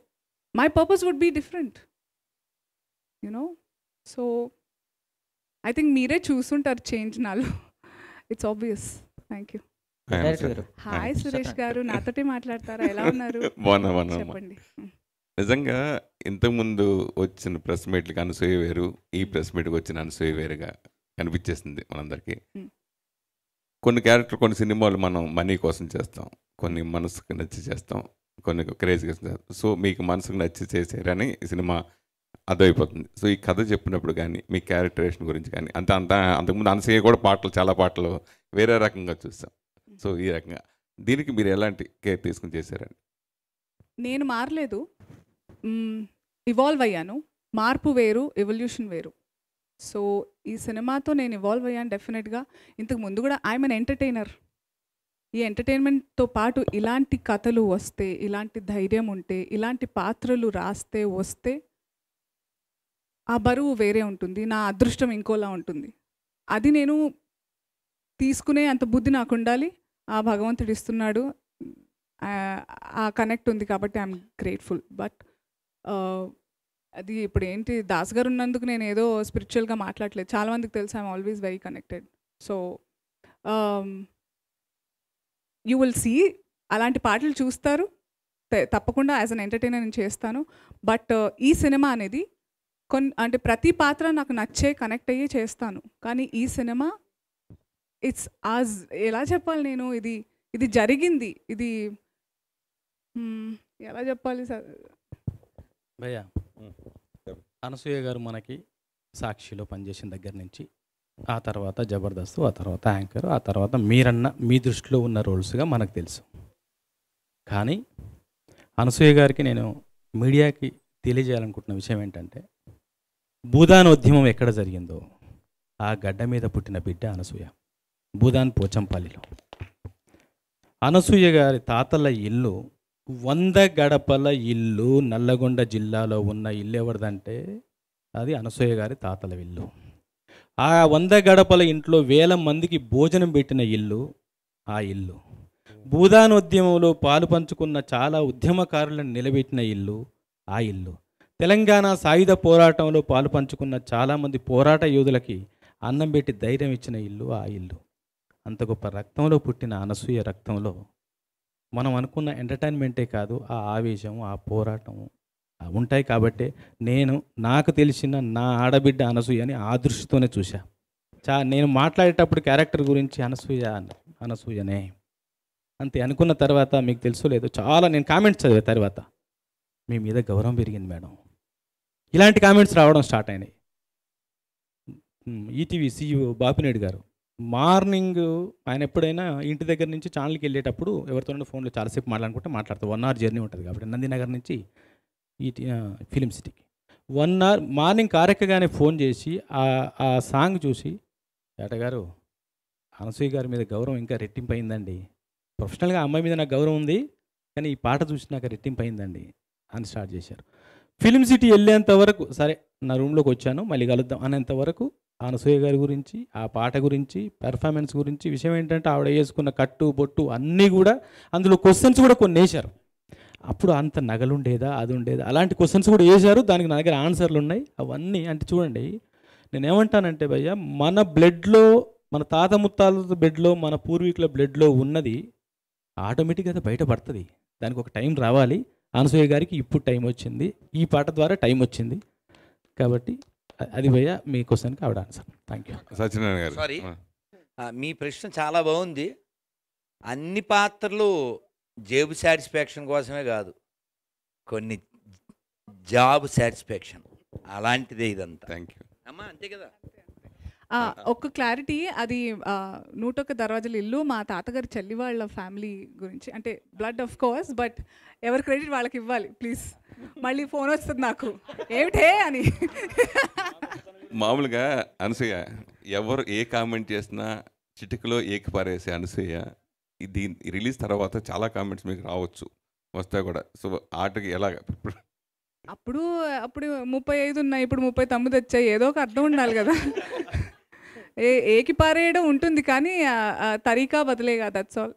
my purpose would be different, you know. So I think మీరే చూసుంటారు చేంజ్ నాలో. It's obvious. Thank you. Hi Suresh garu, నాతోటే మాట్లాడతారా? ఎలా ఉన్నారు? చెప్పండి. నిజంగా ఇంతకుముందు వచ్చిన ప్రెస్ మీట్లకి అనసూయ వేరు, ఈ ప్రెస్ మీట్కి వచ్చిన అనసూయ వేరుగా కనిపించేసింది మనందరికీ. కొన్ని క్యారెక్టర్, కొన్ని సినిమాలు మనం మనీ కోసం చేస్తాం, కొన్ని మనసుకు నచ్చి చేస్తాం, కొన్ని క్రేజ్గా చేస్తాం. సో మీకు మనసుకు నచ్చి చేసారని ఈ సినిమా అర్థమైపోతుంది. సో ఈ కథ చెప్పినప్పుడు కానీ మీ క్యారెక్టరేషన్ గురించి కానీ అంతకుముందు అనసూయ కూడా చాలా పాటలు వేరే రకంగా చూస్తాం. సో ఈ రకంగా దీనికి మీరు ఎలాంటి కేర్ తీసుకుని చేశారని? నేను మారలేదు, ఇవాల్వ్ అయ్యాను. మార్పు వేరు, ఎవల్యూషన్ వేరు. సో ఈ సినిమాతో నేను ఇవాల్వ్ అయ్యాను డెఫినెట్గా. ఇంతకు ముందు కూడా ఐఎమ్ అన్ ఎంటర్టైనర్. ఈ ఎంటర్టైన్మెంట్తో పాటు ఇలాంటి కథలు వస్తే, ఇలాంటి ధైర్యం ఉంటే, ఇలాంటి పాత్రలు రాస్తే వస్తే ఆ బరువు వేరే ఉంటుంది, నా అదృష్టం ఇంకోలా ఉంటుంది. అది నేను తీసుకునే అంత బుద్ధి నాకు ఉండాలి. ఆ భగవంతుడు ఇస్తున్నాడు, ఆ కనెక్ట్ ఉంది కాబట్టి ఐఎమ్ గ్రేట్ఫుల్. బట్ అది ఇప్పుడు ఏంటి, దాస్ గారు ఉన్నందుకు నేను ఏదో స్పిరిచువల్గా మాట్లాడలేదు. చాలామందికి తెలుసు I'm always very connected. So you will see, అలాంటి పాటలు చూస్తారు తప్పకుండా. యాజ్ అన్ ఎంటర్టైనర్ నేను చేస్తాను. బట్ ఈ సినిమా అనేది అంటే ప్రతి పాత్ర నాకు నచ్చే కనెక్ట్ అయ్యి చేస్తాను. కానీ ఈ సినిమా ఇట్స్ ఎలా చెప్పాలి నేను, ఇది జరిగింది, ఇది ఎలా చెప్పాలి సార్? భయ్యా, అనసూయ గారు మనకి సాక్షిలో పనిచేసిన దగ్గర నుంచి, ఆ తర్వాత జబర్దస్త్, ఆ తర్వాత యాంకర్, ఆ తర్వాత మీరన్న మీ దృష్టిలో ఉన్న రోల్స్గా మనకు తెలుసు. కానీ అనసూయ గారికి నేను మీడియాకి తెలియజేయాలనుకుంటున్న విషయం ఏంటంటే, భూదానోద్యమం ఎక్కడ జరిగిందో ఆ గడ్డ మీద పుట్టిన బిడ్డ అనసూయ. భూదాన్ పోచంపల్లిలో అనసూయ గారి తాతల ఇల్లు 100 గడపల ఇల్లు. నల్లగొండ జిల్లాలో ఉన్న ఇల్లు ఎవరిదంటే అది అనసూయ గారి తాతల ఇల్లు. ఆ 100 గడపల ఇంట్లో 1000 మందికి భోజనం పెట్టిన ఇల్లు ఆ ఇల్లు. భూదానోద్యమంలో పాలు పంచుకున్న చాలా ఉద్యమకారులను నిలబెట్టిన ఇల్లు ఆ ఇల్లు. తెలంగాణ సాయుధ పోరాటంలో పాలు పంచుకున్న చాలామంది పోరాట యోధులకి అన్నం పెట్టి ధైర్యం ఇచ్చిన ఇల్లు ఆ ఇల్లు. అంత గొప్ప రక్తంలో పుట్టిన అనసూయ రక్తంలో మనం అనుకున్న ఎంటర్టైన్మెంటే కాదు, ఆ ఆవేశం, ఆ పోరాటం ఉంటాయి. కాబట్టి నాకు తెలిసిన నా ఆడబిడ్డ అనసూయని ఆ దృష్టితోనే చూశా. నేను మాట్లాడేటప్పుడు క్యారెక్టర్ గురించి అనసూయనే అంతే అనుకున్న తర్వాత మీకు తెలుసో లేదో చాలా నేను కామెంట్స్ చదివే తర్వాత మీ మీద గౌరవం పెరిగింది మేడం, ఇలాంటి కామెంట్స్ రావడం స్టార్ట్ అయినాయి. ఈటీవీ CEO బాపినేడు గారు మార్నింగ్ ఆయన ఎప్పుడైనా ఇంటి దగ్గర నుంచి ఛానల్కి వెళ్ళేటప్పుడు ఎవరితోనైనా ఫోన్లో చాలాసేపు మాట్లాడతారు. 1 hour జర్నీ ఉంటుంది కాబట్టి నందినగర్ నుంచి ఫిలిం సిటీకి 1 hour మార్నింగ్ కారెక్కగానే ఫోన్ చేసి ఆ సాంగ్ చూసి, ఏటగారు అనసూయ గారి మీద గౌరవం ఇంకా రెట్టింపు అయిందండి, ప్రొఫెషనల్గా అమ్మాయి మీద నాకు గౌరవం ఉంది కానీ ఈ పాట చూసి నాకు రెట్టింపు అయిందండి అని స్టార్ట్ చేశారు. ఫిలిం సిటీ వెళ్ళేంత వరకు సరే నా రూమ్లోకి వచ్చాను మళ్ళీ కలుద్దాం అనేంత వరకు అనసూయ గారి గురించి, ఆ పాట గురించి, పెర్ఫార్మెన్స్ గురించి, విషయం ఏంటంటే ఆవిడ వేసుకున్న కట్టు బొట్టు అన్నీ కూడా అందులో క్వశ్చన్స్ కూడా కొన్ని వేశారు. అప్పుడు అంత నగలుండేదా, అది ఉండేదా, అలాంటి క్వశ్చన్స్ కూడా వేశారు. దానికి నా దగ్గర ఆన్సర్లు ఉన్నాయి. అవన్నీ అంటే చూడండి, నేనేమంటానంటే భయ్య, మన బ్లడ్లో, మన తాత ముత్తాల బ్లడ్లో, మన పూర్వీకుల బ్లడ్లో ఉన్నది ఆటోమేటిక్గా బయటపడుతుంది. దానికి ఒక టైం రావాలి, అనసూయ గారికి ఇప్పుడు టైం వచ్చింది, ఈ పాట ద్వారా టైం వచ్చింది. కాబట్టి అది భయ్య మీ క్వశ్చన్కి ఆవిడ ఆన్సర్. Thank you. సత్యనారాయణ గారు సారీ, మీ ప్రశ్న చాలా బాగుంది. అన్ని పాత్రలు జేబు సాటిస్ఫాక్షన్ కోసమే కాదు, కొన్ని జాబ్ సాటిస్ఫాక్షన్, అలాంటిదే ఇదంతా. థ్యాంక్ యూ అమ్మా, అంతే కదా. ఒక క్లారిటీ, అది 101 దర్వాజాల ఇల్లు మా తాతగారి చెల్లి వాళ్ళ ఫ్యామిలీ గురించి, అంటే బ్లడ్ ఆఫ్ కోర్స్, బట్ ఎవరి క్రెడిట్ వాళ్ళకి ఇవ్వాలి ప్లీజ్. మళ్ళీ ఫోన్ వస్తుంది నాకు ఏమిటే అని. మామూలుగా అనసూయ ఎవరు ఏ కామెంట్ చేసినా చిటికలో ఏకిపారేసే అనసూయ, ఇది రిలీజ్ తర్వాత చాలా కామెంట్స్ మీకు రావచ్చు, వస్తాయి కూడా. సో ఆటకి ఎలాగ అప్పుడు 35 ఉన్నాయి, ఇప్పుడు 39 వచ్చాయి, ఏదో ఒక అర్థం ఉండాలి కదా. ఏకి పారేయడం ఉంటుంది కానీ తరీకా బదిలేగా, దట్స్ ఆల్.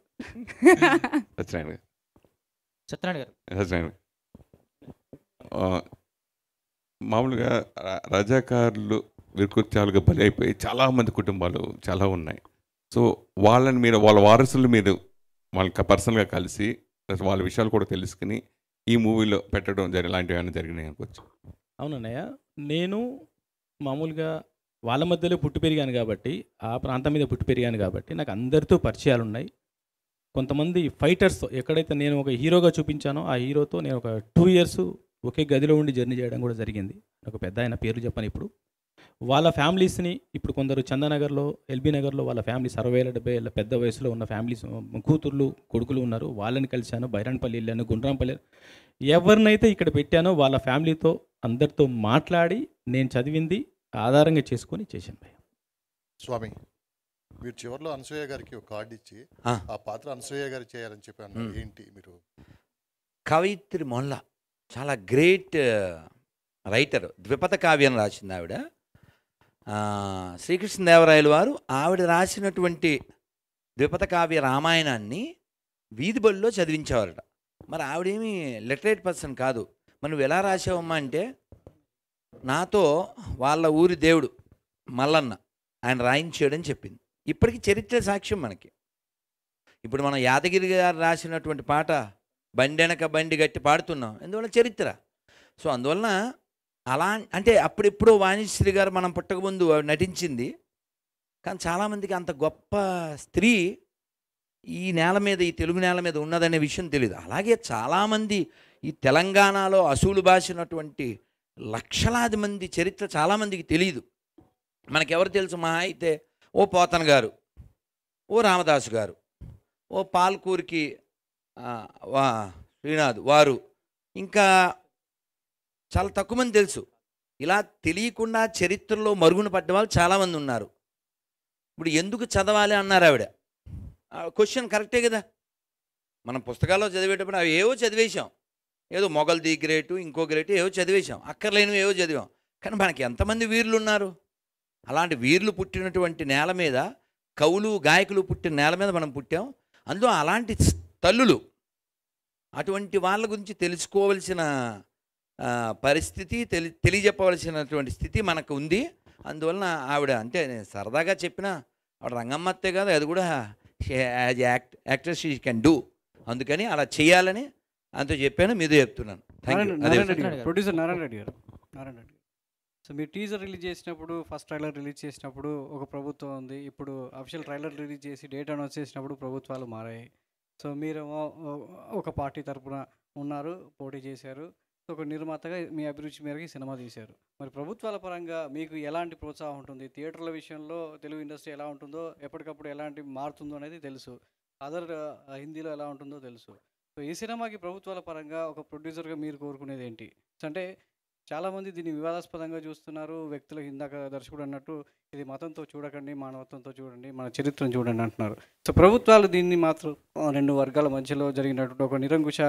సత్యనారాయణ గారు మామూలుగా రజాకారులు వికృత్యాలుగా బలి అయిపోయి చాలామంది కుటుంబాలు చాలా ఉన్నాయి. సో వాళ్ళని మీరు, వాళ్ళ వారసులు మీరు వాళ్ళకి పర్సనల్గా కలిసి వాళ్ళ విషయాలు కూడా తెలుసుకుని ఈ మూవీలో పెట్టడం ఇలాంటివి ఏమైనా జరిగినాయి అనుకోవచ్చు? అవునన్నయ్య, నేను మామూలుగా వాళ్ళ మధ్యలో పుట్టి పెరిగాను కాబట్టి, ఆ ప్రాంతం మీద పుట్టి పెరిగాను కాబట్టి నాకు అందరితో పరిచయాలు ఉన్నాయి. కొంతమంది ఫైటర్స్, ఎక్కడైతే నేను ఒక హీరోగా చూపించానో ఆ హీరోతో నేను ఒక 2 years ఒకే గదిలో ఉండి జర్నీ చేయడం కూడా జరిగింది. ఒక పెద్ద ఆయన పేర్లు చెప్పాను ఇప్పుడు. వాళ్ళ ఫ్యామిలీస్ని ఇప్పుడు కొందరు చందానగర్లో, ఎల్బీ నగర్లో వాళ్ళ ఫ్యామిలీస్ 60-70 ఏళ్ళ పెద్ద వయసులో ఉన్న ఫ్యామిలీస్, కూతుర్లు కొడుకులు ఉన్నారు. వాళ్ళని కలిశాను. బైరాన్పల్లి వెళ్ళాను, గుండ్రాంపల్లి. ఎవరినైతే ఇక్కడ పెట్టానో వాళ్ళ ఫ్యామిలీతో అందరితో మాట్లాడి నేను చదివింది ఆధారంగా చేసుకొని చేశాను భయ్య. స్వామి, మీరు చివరిలో అనసూయ గారికి ఒక కార్డు ఇచ్చి ఆ పాత్ర అనసూయ గారు చేయాలని చెప్పి అన్నారు, ఏంటి మీరు? కవయిత్రి మొల్ల చాలా గ్రేట్ రైటర్, ద్విపద కావ్యం రాసింది ఆవిడ. శ్రీకృష్ణదేవరాయలు వారు ఆవిడ రాసినటువంటి ద్విపద కావ్య రామాయణాన్ని వీధి బడిలో చదివించేవారట. మరి ఆవిడేమి లిటరేట్ పర్సన్ కాదు. మరి నువ్వు ఎలా రాసావమ్మా అంటే, నాతో వాళ్ళ ఊరి దేవుడు మల్లన్న ఆయన రాయించాడని చెప్పింది. ఇప్పటికీ చరిత్ర సాక్ష్యం మనకి. ఇప్పుడు మనం యాదగిరి గారు రాసినటువంటి పాట బండెనక బండి గట్టి పాడుతున్నాం, ఎందువల్ల చరిత్ర. సో అందువలన అలా అంటే అప్పుడెప్పుడో వాణిశ్రీ గారు మనం పుట్టకముందు నటించింది. కానీ చాలామందికి అంత గొప్ప స్త్రీ ఈ నేల మీద, ఈ తెలుగు నేల మీద ఉన్నదనే విషయం తెలియదు. అలాగే చాలామంది ఈ తెలంగాణలో అసూలు బాసినటువంటి లక్షలాది మంది చరిత్ర చాలామందికి తెలియదు. మనకెవరు తెలుసు? మహా అయితే ఓ పోతన గారు, ఓ రామదాసు గారు, ఓ పాల్కూరికి శ్రీనాథ్ వారు, ఇంకా చాలా తక్కువ మంది తెలుసు. ఇలా తెలియకుండా చరిత్రలో మరుగున పడ్డ వాళ్ళు చాలామంది ఉన్నారు. ఇప్పుడు ఎందుకు చదవాలి అన్నారు ఆవిడ. క్వశ్చన్ కరెక్టే కదా. మనం పుస్తకాల్లో చదివేటప్పుడు అవి ఏవో చదివేశాం, ఏదో మొఘల్ ది గ్రేటు, ఇంకో గ్రేటు ఏవో చదివేశాం, అక్కర్లేనివి ఏవో చదివాం. కానీ మనకి ఎంతమంది వీరులు ఉన్నారు? అలాంటి వీరులు పుట్టినటువంటి నేల మీద, కవులు గాయకులు పుట్టిన నేల మీద మనం పుట్టాం. అందులో అలాంటి తల్లులు, అటువంటి వాళ్ళ గురించి తెలుసుకోవలసిన పరిస్థితి, తెలియజెప్పవలసినటువంటి స్థితి మనకు ఉంది. అందువలన ఆవిడ, అంటే నేను సరదాగా చెప్పిన ఆవిడ రంగమ్మత్తే కాదు, అది కూడా as actor she can do. అందుకని అలా చేయాలని అంతా చెప్పాను, మీతో చెప్తున్నాను. ప్రొడ్యూసర్ నారాయణ రెడ్డి గారు. సో మీరు టీజర్ రిలీజ్ చేసినప్పుడు, ఫస్ట్ ట్రైలర్ రిలీజ్ చేసినప్పుడు ఒక ప్రభుత్వం ఉంది, ఇప్పుడు అఫీషియల్ ట్రైలర్ రిలీజ్ చేసి డేట్ అనౌన్స్ చేసినప్పుడు ప్రభుత్వాలు మారాయి. సో మీరేమో ఒక పార్టీ తరఫున ఉన్నారు, పోటీ చేశారు. సో ఒక నిర్మాతగా మీ అభిరుచి మేరకు సినిమా తీశారు. మరి ప్రభుత్వాల పరంగా మీకు ఎలాంటి ప్రోత్సాహం ఉంటుంది? థియేటర్ల విషయంలో తెలుగు ఇండస్ట్రీ ఎలా ఉంటుందో, ఎప్పటికప్పుడు ఎలాంటి మారుతుందో అనేది తెలుసు. అదర్ హిందీలో ఎలా ఉంటుందో తెలుసు. సో ఈ సినిమాకి ప్రభుత్వాల పరంగా ఒక ప్రొడ్యూసర్గా మీరు కోరుకునేది ఏంటి? అంటే చాలామంది దీన్ని వివాదాస్పదంగా చూస్తున్నారు. వ్యక్తులకు ఇందాక దర్శకుడు అన్నట్టు ఇది మతంతో చూడకండి, మానవత్వంతో చూడండి, మన చరిత్రను చూడండి అంటున్నారు. సో ప్రభుత్వాలు దీన్ని మాత్రం 2 వర్గాల మధ్యలో జరిగినటువంటి ఒక నిరంకుశ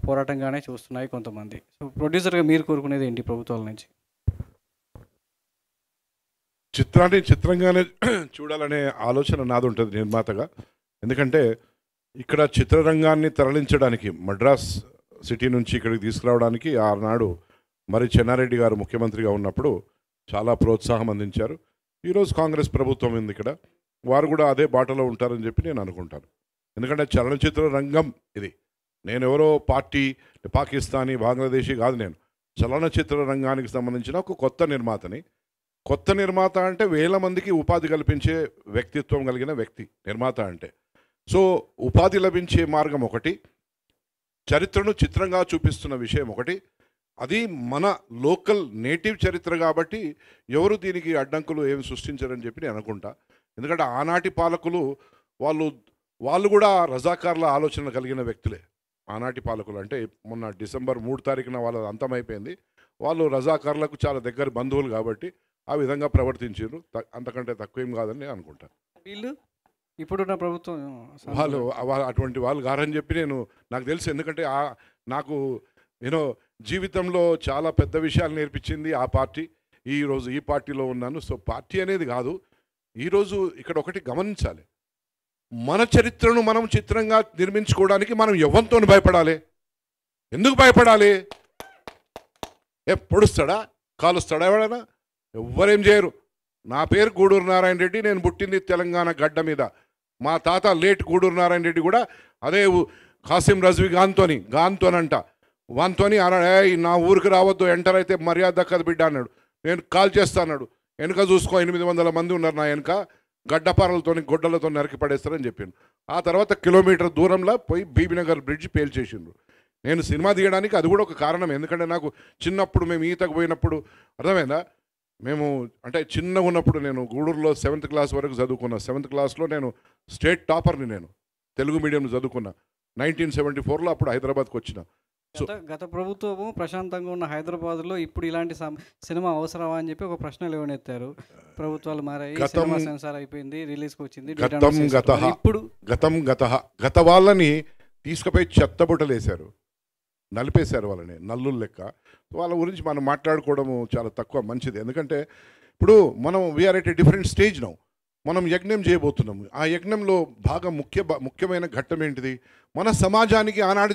పోరాటంగానే చూస్తున్నాయి కొంతమంది. సో ప్రొడ్యూసర్గా మీరు కోరుకునేది ఏంటి ప్రభుత్వాల నుంచి? చిత్రాన్ని చిత్రంగానే చూడాలనే ఆలోచన నాది ఉంటుంది నిర్మాతగా. ఎందుకంటే ఇక్కడ చిత్రరంగాన్ని తరలించడానికి, మద్రాస్ సిటీ నుంచి ఇక్కడికి తీసుకురావడానికి ఆనాడు మరి చెన్నారెడ్డి గారు ముఖ్యమంత్రిగా ఉన్నప్పుడు చాలా ప్రోత్సాహం అందించారు. ఈరోజు కాంగ్రెస్ ప్రభుత్వం ఉంది ఇక్కడ, వారు కూడా అదే బాటలో ఉంటారని చెప్పి నేను అనుకుంటాను. ఎందుకంటే చలనచిత్ర రంగం ఇది నేను ఎవరో పార్టీ పాకిస్తానీ బంగ్లాదేశీ కాదు, నేను చలనచిత్ర రంగానికి సంబంధించిన ఒక కొత్త నిర్మాతని. కొత్త నిర్మాత అంటే వేల మందికి ఉపాధి కల్పించే వ్యక్తిత్వం కలిగిన వ్యక్తి నిర్మాత అంటే. సో ఉపాధి లభించే మార్గం ఒకటి, చరిత్రను చిత్రంగా చూపిస్తున్న విషయం ఒకటి, అది మన లోకల్ నేటివ్ చరిత్ర కాబట్టి ఎవరు దీనికి అడ్డంకులు ఏమి సృష్టించారని చెప్పి నేను అనుకుంటా. ఎందుకంటే ఆనాటి పాలకులు వాళ్ళు కూడా రజాకార్ల ఆలోచన కలిగిన వ్యక్తులే. ఆనాటి పాలకులు అంటే మొన్న డిసెంబర్ 3 తారీఖున వాళ్ళ అంతమైపోయింది. వాళ్ళు రజాకార్లకు చాలా దగ్గర బంధువులు కాబట్టి ఆ విధంగా ప్రవర్తించారు. అంతకంటే తక్కువేం కాదని నేను అనుకుంటాను. వీళ్ళు ఇప్పుడున్న ప్రభుత్వం వాళ్ళు అటువంటి వాళ్ళు గారని చెప్పి నాకు తెలుసు. ఎందుకంటే నాకు జీవితంలో చాలా పెద్ద విషయాలు నేర్పించింది ఆ పార్టీ. ఈరోజు ఈ పార్టీలో ఉన్నాను. సో పార్టీ అనేది కాదు, ఈరోజు ఇక్కడ ఒకటి గమనించాలి, మన చరిత్రను మనం చిత్రంగా నిర్మించుకోవడానికి మనం ఎవరితో భయపడాలి? ఎందుకు భయపడాలి? పొడుస్తాడా, కాలుస్తాడా ఎవడైనా? ఎవ్వరేం చేయరు. నా పేరు గూడూరు నారాయణ రెడ్డి, నేను పుట్టింది తెలంగాణ గడ్డ మీద. మా తాత లేట్ గూడూరు నారాయణ రెడ్డి కూడా అదే ఖాసిం రజ్వీ గాన్తోనంట. వాన్తోని నా ఊరికి రావద్దు, ఎంటర్ అయితే మర్యాద దక్కదు బిడ్డ అన్నాడు. నేను కాల్ చేస్తా అన్నాడు. వెనుక చూసుకో 800 మంది ఉన్నారు నా వెనుక, గడ్డపారలతో గొడ్డలతో నరికి పడేస్తారని చెప్పాను. ఆ తర్వాత కిలోమీటర్ దూరంలో పోయి బీబీనగర్ బ్రిడ్జ్ పేల్చేసిండ్రు. నేను సినిమా తీయడానికి అది కూడా ఒక కారణం. ఎందుకంటే నాకు చిన్నప్పుడు మేము ఈతకు పోయినప్పుడు అర్థమైందా, మేము అంటే చిన్నగా ఉన్నప్పుడు నేను గూడూరులో 7th క్లాస్ వరకు చదువుకున్నా. 7th క్లాస్లో నేను స్టేట్ టాపర్ని. నేను తెలుగు మీడియంలో చదువుకున్నా. 1974లో అప్పుడు హైదరాబాద్కి వచ్చిన. గత ప్రభుత్వము ప్రశాంతంగా ఉన్న హైదరాబాద్లో ఇప్పుడు ఇలాంటి సినిమా అవసరమా అని చెప్పి ఒక ప్రశ్న లేవనెత్తారు. ప్రభుత్వాలు మారాయి, సినిమా సెన్సార్ అయిపోయింది, రిలీజ్కి వచ్చింది. ఇప్పుడు గత వాళ్ళని తీసుకుపోయి చెత్తబుట్టలు వేశారు, నలిపేశారు వాళ్ళని నల్లుల లెక్క. వాళ్ళ గురించి మనం మాట్లాడుకోవడము చాలా తక్కువ, మంచిది. ఎందుకంటే ఇప్పుడు మనం we are at a different stage now. మనం యజ్ఞం చేయబోతున్నాము. ఆ యజ్ఞంలో బాగా ముఖ్యమైన ఘట్టం ఏంటిది? మన సమాజానికి ఆనాడు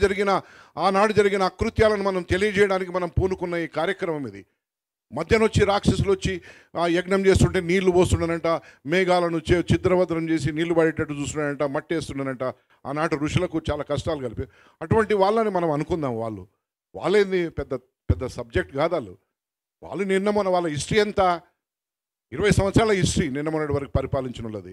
జరిగిన అకృత్యాలను మనం తెలియజేయడానికి మనం పూనుకున్న ఈ కార్యక్రమం ఇది. మధ్యనొచ్చి రాక్షసులు వచ్చి ఆ యజ్ఞం చేస్తుంటే నీళ్లు పోస్తుండనంట, మేఘాలను చిత్రవద్రం చేసి నీళ్లు పడేటట్టు చూస్తున్నాడంట, మట్టి వేస్తుండనంట. ఆనాటి ఋషులకు చాలా కష్టాలు కలిపి అటువంటి వాళ్ళని మనం అనుకుందాం. వాళ్ళేంది పెద్ద సబ్జెక్ట్ కాదు. వాళ్ళు నిన్న వాళ్ళ హిస్టరీ ఎంత 20 సంవత్సరాల హిస్టరీ నిన్న మొన్నటి వరకు పరిపాలించిన వాళ్ళది.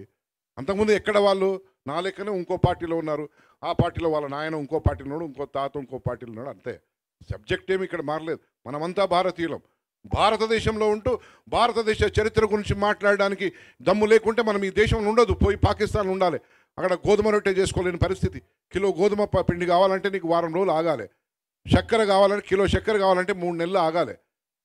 అంతకుముందు ఎక్కడ వాళ్ళు నా లెక్కనే ఇంకో పార్టీలో ఉన్నారు. ఆ పార్టీలో వాళ్ళ నాయన ఇంకో పార్టీలో ఉన్నాడు, ఇంకో తాత ఇంకో పార్టీలో ఉన్నాడు. అంతే, సబ్జెక్ట్ ఏమి ఇక్కడ మారలేదు. మనమంతా భారతీయులం. భారతదేశంలో ఉంటూ భారతదేశ చరిత్ర గురించి మాట్లాడడానికి దమ్ము లేకుంటే మనం ఈ దేశంలో ఉండదు, పోయి పాకిస్తాన్ ఉండాలి. అక్కడ గోధుమ రొట్టె చేసుకోలేని పరిస్థితి. కిలో గోధుమ పిండి కావాలంటే నీకు వారం రోజులు ఆగాలి. చక్కెర కావాలంటే కిలో చక్కెర కావాలంటే 3 నెలలు ఆగాలి.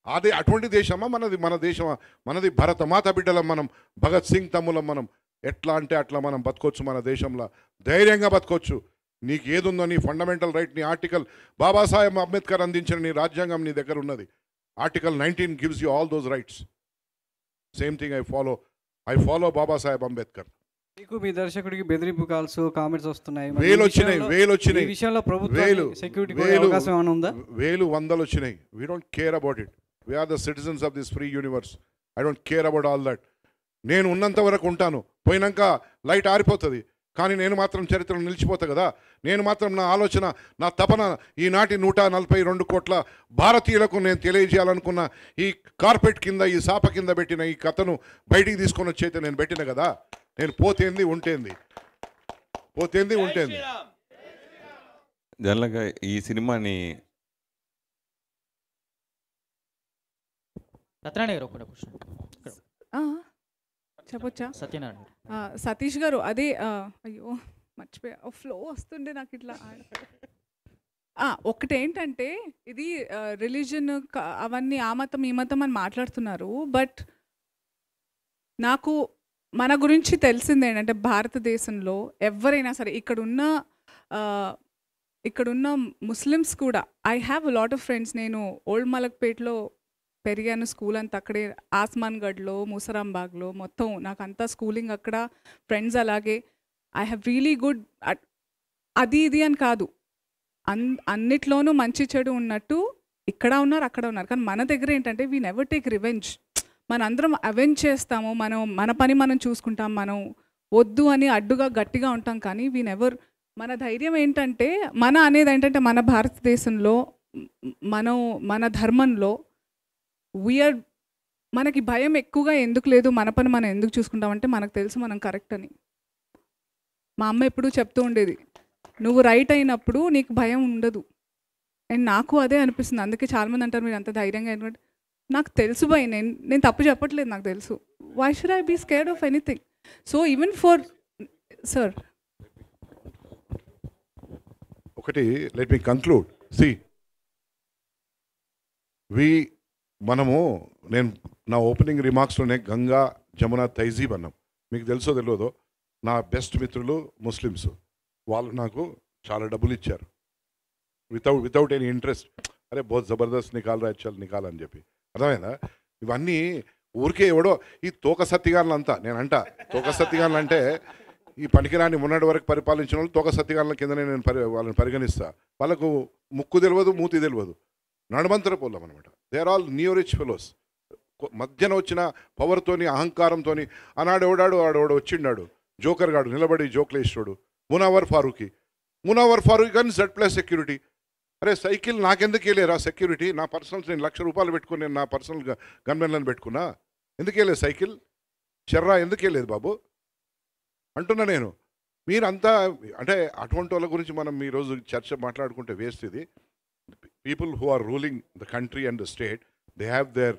అదే అటువంటి దేశమా మన దేశమా? మనది భరతమాత బిడ్డలం మనం, భగత్ సింగ్ తమ్ములం మనం. ఎట్లా అంటే అట్లా మనం బతకొచ్చు. మన దేశంలో ధైర్యంగా బతకొచ్చు. నీకు ఏదుందో నీ ఫండమెంటల్ రైట్, నీ ఆర్టికల్, బాబాసాహెబ్ అంబేద్కర్ అందించిన నీ రాజ్యాంగం నీ దగ్గర ఉన్నది. Article 19 gives you all those rights. Same thing I follow Babasaheb Ambedkar. మీకు మీ దర్శకుడికి బెదిరింపు కాల్స్, కామెంట్స్ వస్తున్నాయి. వేలు వచ్చినాయి. ఈ విషయంలో ప్రభుత్వం సెక్యూరిటీ అవకాశం ఏమైనా ఉందా? వందలు వచ్చినాయి. We don't care about it. We are the citizens of this free universe. I don't care about all that. నేను ఉన్నంత వరకు ఉంటాను, పోయినాక లైట్ ఆరిపోతుంది. కానీ నేను మాత్రం చరిత్రను నిలిచిపోతా కదా. నేను మాత్రం నా ఆలోచన, నా తపన ఈనాటి 142 కోట్ల భారతీయులకు నేను తెలియజేయాలనుకున్న ఈ కార్పెట్ కింద, ఈ సాప కింద పెట్టిన ఈ కథను బయటికి తీసుకొని వచ్చైతే నేను పెట్టిన కదా. నేను పోతేంది ఉంటేంది. జనరల్గా ఈ సినిమాని చెప్పొచ్చా? సతీష్ గారు, అదే అయ్యో మర్చిపోయా, ఫ్లో వస్తుండే నాకు ఇట్లా. ఒకటేంటంటే ఇది రిలీజన్ అవన్నీ ఆ మతం ఈ మతం అని మాట్లాడుతున్నారు. బట్ నాకు మన గురించి తెలిసింది ఏంటంటే భారతదేశంలో ఎవరైనా సరే ఇక్కడున్న ముస్లిమ్స్ కూడా, I have a lot of friends. నేను ఓల్డ్ మలక్పేట్లో పెరిగాను, స్కూల్ అంతా అక్కడే, ఆస్మాన్గఢ్లో, మూసరాంబాగ్లో, మొత్తం నాకు అంతా స్కూలింగ్ అక్కడ, ఫ్రెండ్స్ అలాగే. I have really good. అది ఇది అని కాదు, అన్నిట్లోనూ మంచి చెడు ఉన్నట్టు ఇక్కడ ఉన్నారు అక్కడ ఉన్నారు. కానీ మన దగ్గర ఏంటంటే వీ నెవర్ టేక్ రివెంజ్. మనందరం అవెంజ్ చేస్తాము, మన పని మనం చూసుకుంటాం, మనం వద్దు అని అడ్డుగా గట్టిగా ఉంటాం. కానీ వీ నెవర్ మన ధైర్యం ఏంటంటే మన అనేది ఏంటంటే మన భారతదేశంలో మన ధర్మంలో వీఆర్ మనకి భయం ఎక్కువగా ఎందుకు లేదు, మన పని మనం ఎందుకు చూసుకుంటామంటే మనకు తెలుసు మనం కరెక్ట్ అని. మా అమ్మ ఎప్పుడూ చెప్తూ ఉండేది, నువ్వు రైట్ అయినప్పుడు నీకు భయం ఉండదు. అండ్ నాకు అదే అనిపిస్తుంది. అందుకే చాలామంది అంటారు మీరు అంత ధైర్యంగా ఎందుకంటే నాకు తెలుసు భయ్, నేను తప్పు చెప్పట్లేదు, నాకు తెలుసు. Why should I be scared of anything? So even for sir ఒకటి లెట్ మీ కంక్లూడ్. నేను నా ఓపెనింగ్ రిమార్క్స్లోనే గంగా జమున తైజీబ్ అన్నాం. మీకు తెలుసో తెలియదో, నా బెస్ట్ మిత్రులు ముస్లిమ్స్. వాళ్ళు నాకు చాలా డబ్బులు ఇచ్చారు వితౌట్ ఎనీ ఇంట్రెస్ట్. అరే బహుత్ జబర్దస్త్ నికాల్ అని చెప్పి. అర్థమైందా? ఇవన్నీ ఊరికే ఎవడో ఈ తోక సత్తిగాన్లంతా, నేనంటా తోక సత్తిగాన్లు అంటే ఈ పనికిరాని మొన్నటి వరకు పరిపాలించిన వాళ్ళు తోక సత్తిగాన్ల కిందనే నేను వాళ్ళని పరిగణిస్తా. వాళ్ళకు ముక్కు తెలియదు, మూతి తెలియదు, నడుమంతర పోలాం అనమాట. They are all new rich fellows. మధ్యన వచ్చిన పవర్తోని అహంకారంతో ఆనాడు ఆడోడు వచ్చిండాడు జోకర్ గాడు నిలబడి జోక్లు వేసాడు. మునావర్ ఫారూఖీ కానీ Z+ సెక్యూరిటీ. అరే సైకిల్ నాకెందుకు వెళ్ళేరా సెక్యూరిటీ? నా పర్సనల్స్ నేను ₹1,00,000 పెట్టుకుని నేను నా పర్సనల్ గన్మెన్లను పెట్టుకున్నా. ఎందుకు వెళ్ళలేదు సైకిల్? చెర్రా ఎందుకు వెళ్ళలేదు బాబు అంటున్నా నేను. మీరంతా అంటే అటువంటి వాళ్ళ గురించి మనం ఈరోజు చర్చ మాట్లాడుకుంటే వేస్ట్. ఇది people who are ruling the country and the state, they have their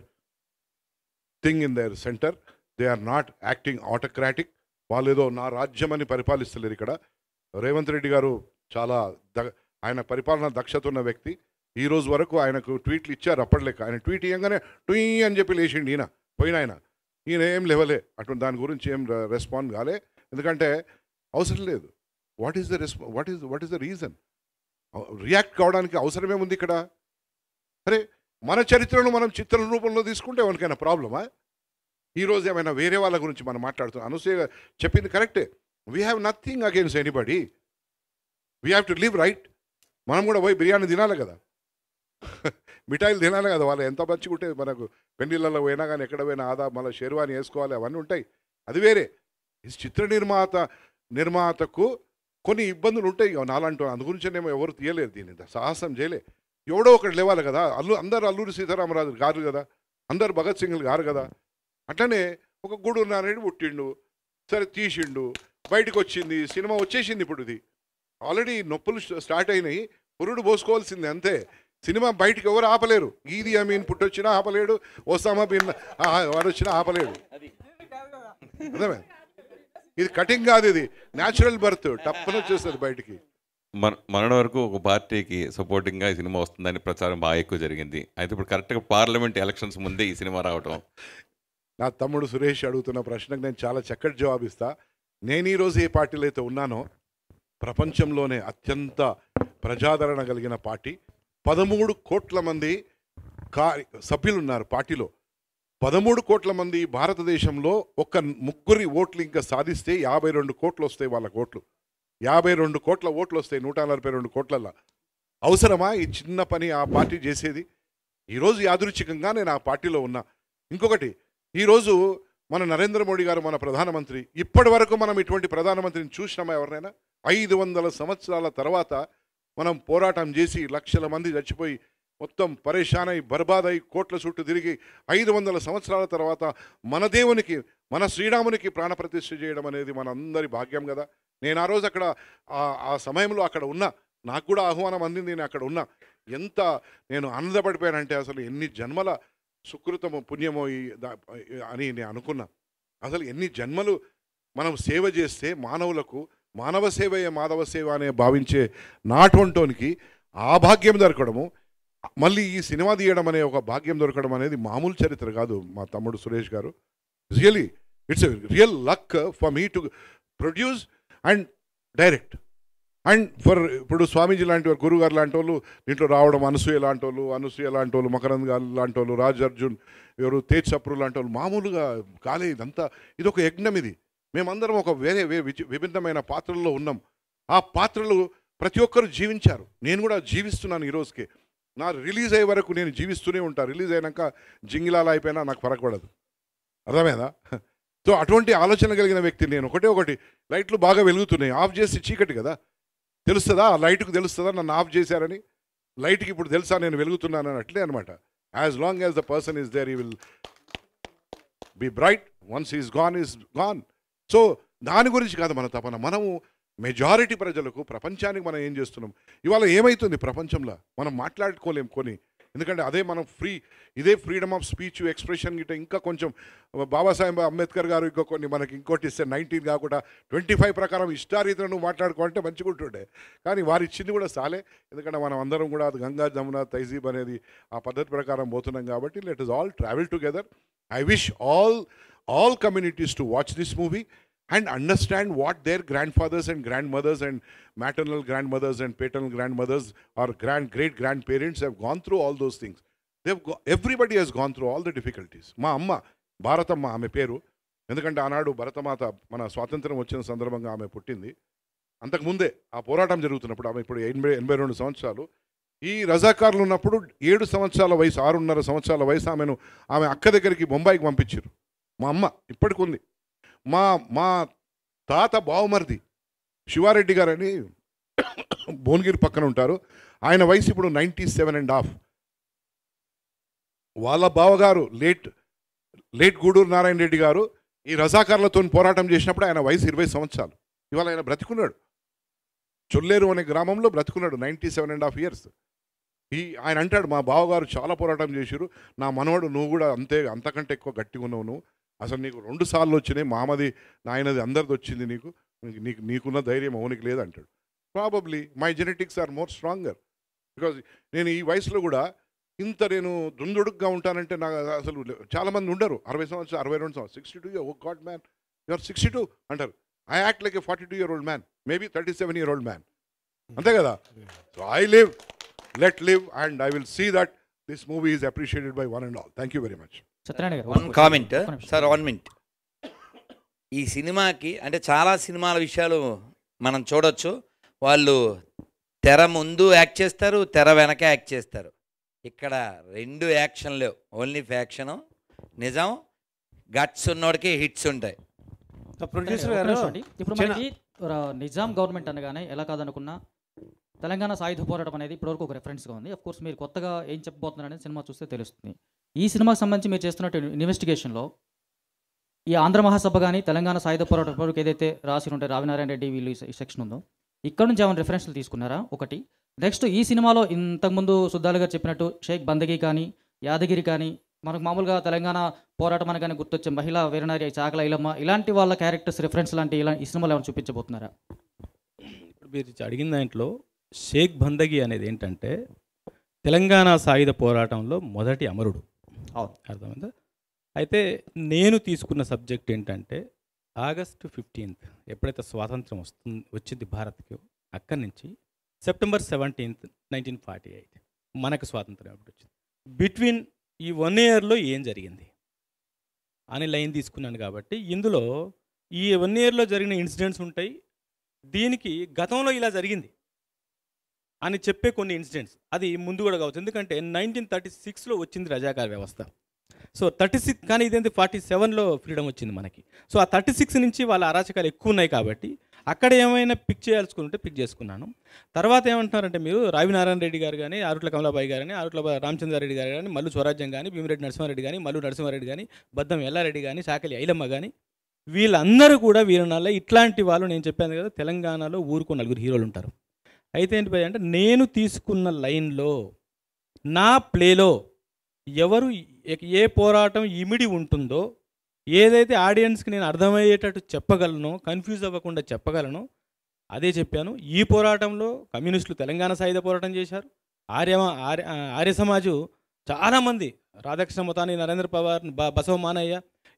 thing in their centre. They are not acting autocratic. వాళ్ళు ఏదో నా రాజ్యం అని పరిపాలిస్తలేరు ఇక్కడ. రేవంత్ రెడ్డి గారు చాలా ఆయన పరిపాలన దక్షత ఉన్న వ్యక్తి. ఈ రోజు వరకు ఆయనకు ట్వీట్లు ఇచ్చారు అప్పటిలేక. ఆయన ట్వీట్ ఇవ్వగానే ట్వీ అని చెప్పి లేచిండు ఈయన ఏం లేవలే అటువంటి దాని గురించి ఏం రెస్పాండ్ కాలే. ఎందుకంటే అవసరం లేదు. What is the reason? React కావడానికి అవసరమేముంది ఇక్కడ? అరే మన చరిత్రను మనం చిత్ర రూపంలో తీసుకుంటే ఎవరికైనా ప్రాబ్లమా? ఈరోజు ఏమైనా వేరే వాళ్ళ గురించి మనం మాట్లాడుతున్నాం. అనసూయ చెప్పింది కరెక్టే. We have nothing against anybody. We have to live right. మనం కూడా పోయి బిర్యానీ తినాలి కదా, మిఠాయిలు తినాలి కదా. వాళ్ళు ఎంత మంచిగుంటే మనకు పెళ్లిళ్ళలో పోయినా కానీ ఎక్కడ పోయినా మళ్ళీ షేర్వాణి వేసుకోవాలి, అవన్నీ ఉంటాయి. అది వేరే. ఈ చిత్ర నిర్మాతకు కొన్ని ఇబ్బందులు ఉంటాయి నాలంటూ. అందు గురించేనేమో ఎవరు తీయలేరు, దీన్ని సాహసం చేయలే. ఎవడో ఒకటి లేవాలి కదా. అందరు అల్లూరి సీతారామరాజు గారు కదా, అందరు భగత్ సింగ్లు గారు కదా. అట్లనే ఒక గూడూరు నారాయణ పుట్టిండు, సరే తీసిండు, బయటకు వచ్చింది, సినిమా వచ్చేసింది. ఇప్పుడు ఇది ఆల్రెడీ నొప్పులు స్టార్ట్ అయినాయి, పురుడు పోసుకోవాల్సింది అంతే. సినిమా బయటికి ఎవరు ఆపలేరు. ఈది అమీన్ పుట్టొచ్చినా ఆపలేడు, ఒసామా బిన్ వాడు వచ్చినా ఆపలేడు. అర్థమే? ఇది కటింగ్ కాదు, ఇది న్యాచురల్ బర్త్. టప్పని వచ్చేస్తుంది బయటికి. మన వరకు ఒక పార్టీకి సపోర్టింగ్గా ఈ సినిమా వస్తుందని ప్రచారం బాగా ఎక్కువ జరిగింది. అయితే ఇప్పుడు కరెక్ట్గా పార్లమెంట్ ఎలక్షన్స్ ముందే ఈ సినిమా రావటం. నా తమ్ముడు సురేష్ అడుగుతున్న ప్రశ్నకు నేను చాలా చక్కటి జవాబిస్తా. నేను ఈరోజు ఏ పార్టీలో అయితే ఉన్నానో, ప్రపంచంలోనే అత్యంత ప్రజాదరణ కలిగిన పార్టీ, 13 కోట్ల మంది సభ్యులు ఉన్నారు పార్టీలో. 13 కోట్ల మంది భారతదేశంలో ఒక్క ముగ్గురి ఓట్లు ఇంకా సాధిస్తే 52 కోట్లు వస్తాయి వాళ్ళ ఓట్లు. 52 కోట్ల ఓట్లు వస్తాయి 142 కోట్లల్లో. అవసరమా ఈ చిన్న పని ఆ పార్టీ చేసేది? ఈరోజు యాదృచ్ఛికంగా నేను ఆ పార్టీలో ఉన్నా. ఇంకొకటి, ఈరోజు మన నరేంద్ర మోడీ గారు మన ప్రధానమంత్రి. ఇప్పటి వరకు మనం ఇటువంటి ప్రధానమంత్రిని చూసినామా ఎవరినైనా? 500 సంవత్సరాల తర్వాత మనం పోరాటం చేసి లక్షల మంది చచ్చిపోయి మొత్తం పరేషానై బర్బాదై కోట్ల చుట్టూ తిరిగి 500 సంవత్సరాల తర్వాత మన దేవునికి, మన శ్రీరామునికి ప్రాణప్రతిష్ఠ చేయడం అనేది మన అందరి భాగ్యం కదా. నేను ఆ రోజు అక్కడ ఆ సమయంలో అక్కడ ఉన్నా, నాకు కూడా ఆహ్వానం అందింది, నేను అక్కడ ఉన్నా. ఎంత నేను ఆనందపడిపోయానంటే అసలు ఎన్ని జన్మల సుకృతమో పుణ్యమో అని నేను అనుకున్నా. అసలు ఎన్ని జన్మలు మనం సేవ చేస్తే మానవులకు, మానవ సేవయే మాధవ సేవ అనే భావించే నాటోనికి ఆ భాగ్యం దొరకడము, మళ్ళీ ఈ సినిమా తీయడం అనే ఒక భాగ్యం దొరకడం అనేది మామూలు చరిత్ర కాదు మా తమ్ముడు సురేష్ గారు. Really it's a real luck for me to produce and direct. And ఇప్పుడు స్వామీజీ లాంటి వారు, గురువు గారు లాంటి వాళ్ళు దీంట్లో రావడం, అనసూయ లాంటి వాళ్ళు, మకరంద్ గారు లాంటి వాళ్ళు, రాజ్ అర్జున్, ఎవరు తేజ్ సప్రు లాంటి వాళ్ళు మామూలుగా కాలే. ఇదంతా ఇది ఒక యజ్ఞం. ఇది మేమందరం ఒక వేరే విభిన్నమైన పాత్రల్లో ఉన్నాం. ఆ పాత్రలు ప్రతి ఒక్కరు జీవించారు. నేను కూడా జీవిస్తున్నాను ఈ రోజుకి. నా రిలీజ్ అయ్యే వరకు నేను జీవిస్తూనే ఉంటాను. రిలీజ్ అయినాక జింగిలాలా అయిపోయినా నాకు ఫరక పడదు. అర్థమైందా? సో అటువంటి ఆలోచన కలిగిన వ్యక్తి నేను. ఒకటి లైట్లు బాగా వెలుగుతున్నాయి, ఆఫ్ చేసి చీకటి కదా. తెలుస్తుందా? ఆ లైట్కి తెలుస్తుందా నన్ను ఆఫ్ చేశారని? లైట్కి ఇప్పుడు తెలుసా నేను వెలుగుతున్నాను అని అట్లే అనమాట. As long as the person is there, he will be bright. Once he's gone he's gone. So దాని గురించి కాదు మన తపన. మనము మెజారిటీ ప్రజలకు, ప్రపంచానికి మనం ఏం చేస్తున్నాం? ఇవాళ ఏమవుతుంది ప్రపంచంలో మనం మాట్లాడుకోలేం కొన్ని. ఎందుకంటే అదే మనం ఇదే ఫ్రీడమ్ ఆఫ్ స్పీచ్, ఎక్స్ప్రెషన్ గిట్ట ఇంకా కొంచెం బాబాసాహెబ్ అంబేద్కర్ గారు ఇంకా కొన్ని మనకి ఇంకోటి ఇస్తే 19 కాకుండా 25 ప్రకారం ఇష్టారీతిలో నువ్వు మాట్లాడుకోవాలంటే మంచిగా ఉంటుండే. కానీ వారు ఇచ్చింది కూడా చాలే. ఎందుకంటే మనం అందరం కూడా గంగా జమున తైజీబ్ అనేది ఆ పద్ధతి ప్రకారం పోతున్నాం కాబట్టి let us all travel together. I wish all communities to watch this movie and understand what their grandfathers and grandmothers and maternal grandmothers and paternal grandmothers or great grandparents have gone through all those things. Everybody has gone through all the difficulties. మా అమ్మ భారతమ్మ ఆమె పేరు. ఎందుకంటే ఆనాడు భరతమాత మన స్వాతంత్రం వచ్చిన సందర్భంగా ఆమె పుట్టింది. అంతకుముందే ఆ పోరాటం జరుగుతున్నప్పుడు ఆమె ఇప్పుడు 82 సంవత్సరాలు. ఈ రజాకారులు ఉన్నప్పుడు 7 సంవత్సరాల వయసు, 6.5 సంవత్సరాల వయసు ఆమె అక్క దగ్గరికి బొంబాయికి పంపించారు. మా అమ్మ ఇప్పటికి ఉంది. మా తాత బావమరిది శివారెడ్డి గారని భువనగిరి పక్కన ఉంటారు. ఆయన వయసు ఇప్పుడు 97.5. వాళ్ళ బావగారు లేట్ గూడూరు నారాయణ రెడ్డి గారు ఈ రజాకారులతో పోరాటం చేసినప్పుడు ఆయన వయసు 20 సంవత్సరాలు. ఇవాళ ఆయన బ్రతికున్నాడు. చొల్లేరు అనే గ్రామంలో బ్రతికున్నాడు 97.5 years. ఆయన అంటాడు, మా బావగారు చాలా పోరాటం చేశారు, నా మనవాడు నువ్వు కూడా అంతకంటే ఎక్కువ గట్టిగా ఉన్నావు, నువ్వు అసలు నీకు 2 సార్లు వచ్చినాయి, మామది నాయనది అందరిది వచ్చింది, నీకున్న ధైర్యం అవునికి లేదంటాడు. Probably my genetics are more stronger. Because నేను ఈ వయసులో కూడా ఇంత నేను దుందుడుగ్గా ఉంటానంటే నాకు అసలు చాలామంది ఉండరు. 60 సంవత్సరాలు 62 సంవత్సరాలు 62 oh god man you are 62 అంటారు. I act like a 42-year-old man, maybe 37-year-old man. అంతే కదా? So I live, let live, and I will see that this movie is appreciated by one and all. Thank you very much. One comment sir, 1 minute. ఈ సినిమాకి అంటే చాలా సినిమాల విషయాలు మనం చూడొచ్చు. వాళ్ళు తెర ముందు యాక్ట్ చేస్తారు, తెర వెనక యాక్ట్ చేస్తారు. ఇక్కడ 2 యాక్షన్ లేవు, ఓన్లీ ఫ్యాక్షను. నిజం, గట్స్ ఉన్నోడికి హిట్స్ ఉంటాయి. ప్రొడ్యూసర్ గారు ఇప్పుడు మనకి నిజాం గవర్నమెంట్ అనగానే ఎలా కాదనుకున్నా తెలంగాణ సాయుధ పోరాటం అనేది ఇప్పటివరకు ఒక రెఫరెన్స్గా ఉంది. అఫ్ కోర్స్ మీరు కొత్తగా ఏం చెప్పబోతున్నారు అనేది సినిమా చూస్తే తెలుస్తుంది. ఈ సినిమాకి సంబంధించి మీరు చేస్తున్న ఇన్వెస్టిగేషన్లో ఈ ఆంధ్ర మహాసభ కానీ తెలంగాణ సాయుధ పోరాటం వరకు ఏదైతే రాసి ఉంటే రావినారాయణ రెడ్డి వీళ్ళు ఈ సెక్షన్ ఉందో ఇక్కడ నుంచి ఏమైనా రిఫరెన్స్లు తీసుకున్నారా? ఒకటి. నెక్స్ట్, ఈ సినిమాలో ఇంతకుముందు సుద్దాలు గారు చెప్పినట్టు షేక్ బందగి కానీ యాదగిరి కానీ మనకు మామూలుగా తెలంగాణ పోరాటం అనగానే గుర్తొచ్చే మహిళా వీరనారి చాకల ఐలమ్మ ఇలాంటి వాళ్ళ క్యారెక్టర్స్ రిఫరెన్స్ లాంటి ఈ సినిమాలో ఏమైనా చూపించబోతున్నారా? ఇప్పుడు మీరు అడిగిన దాంట్లో షేక్ బందగి అనేది ఏంటంటే తెలంగాణ సాయుధ పోరాటంలో మొదటి అమరుడు. అర్థమైందా? అయితే నేను తీసుకున్న సబ్జెక్ట్ ఏంటంటే ఆగస్టు 15th ఎప్పుడైతే స్వాతంత్రం వచ్చింది భారత్కి, అక్కడి నుంచి సెప్టెంబర్ 17th 1948 మనకు స్వాతంత్రం ఎప్పుడు వచ్చింది, బిట్వీన్ ఈ 1 yearలో ఏం జరిగింది అని లైన్ తీసుకున్నాను. కాబట్టి ఇందులో ఈ 1 yearలో జరిగిన ఇన్సిడెంట్స్ ఉంటాయి, దీనికి గతంలో ఇలా జరిగింది అని చెప్పే కొన్ని ఇన్సిడెంట్స్ అది ముందు కూడా కావచ్చు. ఎందుకంటే 1936లో వచ్చింది రజాకార్ వ్యవస్థ. సో 36 కానీ ఇదేంటి 47లో ఫ్రీడమ్ వచ్చింది మనకి. సో ఆ 36 నుంచి వాళ్ళ అరాచకాలు ఎక్కువ ఉన్నాయి కాబట్టి అక్కడ ఏమైనా పిక్ చేయాల్సుకుంటే పిక్ చేసుకున్నాను. తర్వాత ఏమంటున్నారంటే మీరు రావినారాయణ రెడ్డి గారు కానీ, ఆరుట్ల కమలాబాయి గారు కానీ, ఆరుట్ల రామచంద్రారెడ్డి గారు కానీ, మల్లు స్వరాజ్యం కానీ, భీమిరెడ్డి నరసింహారెడ్డి కానీ, మల్లు నరసింహారెడ్డి కానీ, బద్దం ఎల్లారెడ్డి కానీ, చాకలి ఐలమ్మ కానీ వీళ్ళందరూ కూడా వీరనాళ్ళ ఇట్లాంటి వాళ్ళు. నేను చెప్పాను కదా తెలంగాణలో ఊరుకో 4 హీరోలు ఉంటారు. అయితే ఏంటి అంటే నేను తీసుకున్న లైన్లో నా ప్లేలో ఎవరు ఏ పోరాటం ఇమిడి ఉంటుందో, ఏదైతే ఆడియన్స్కి నేను అర్థమయ్యేటట్టు చెప్పగలను, కన్ఫ్యూజ్ అవ్వకుండా చెప్పగలను అదే చెప్పాను. ఈ పోరాటంలో కమ్యూనిస్టులు తెలంగాణ సాయుధ పోరాటం చేశారు. ఆర్య సమాజు చాలామంది రాధాకృష్ణ మొతాని, నరేంద్ర పవార్, బసవ మానయ్య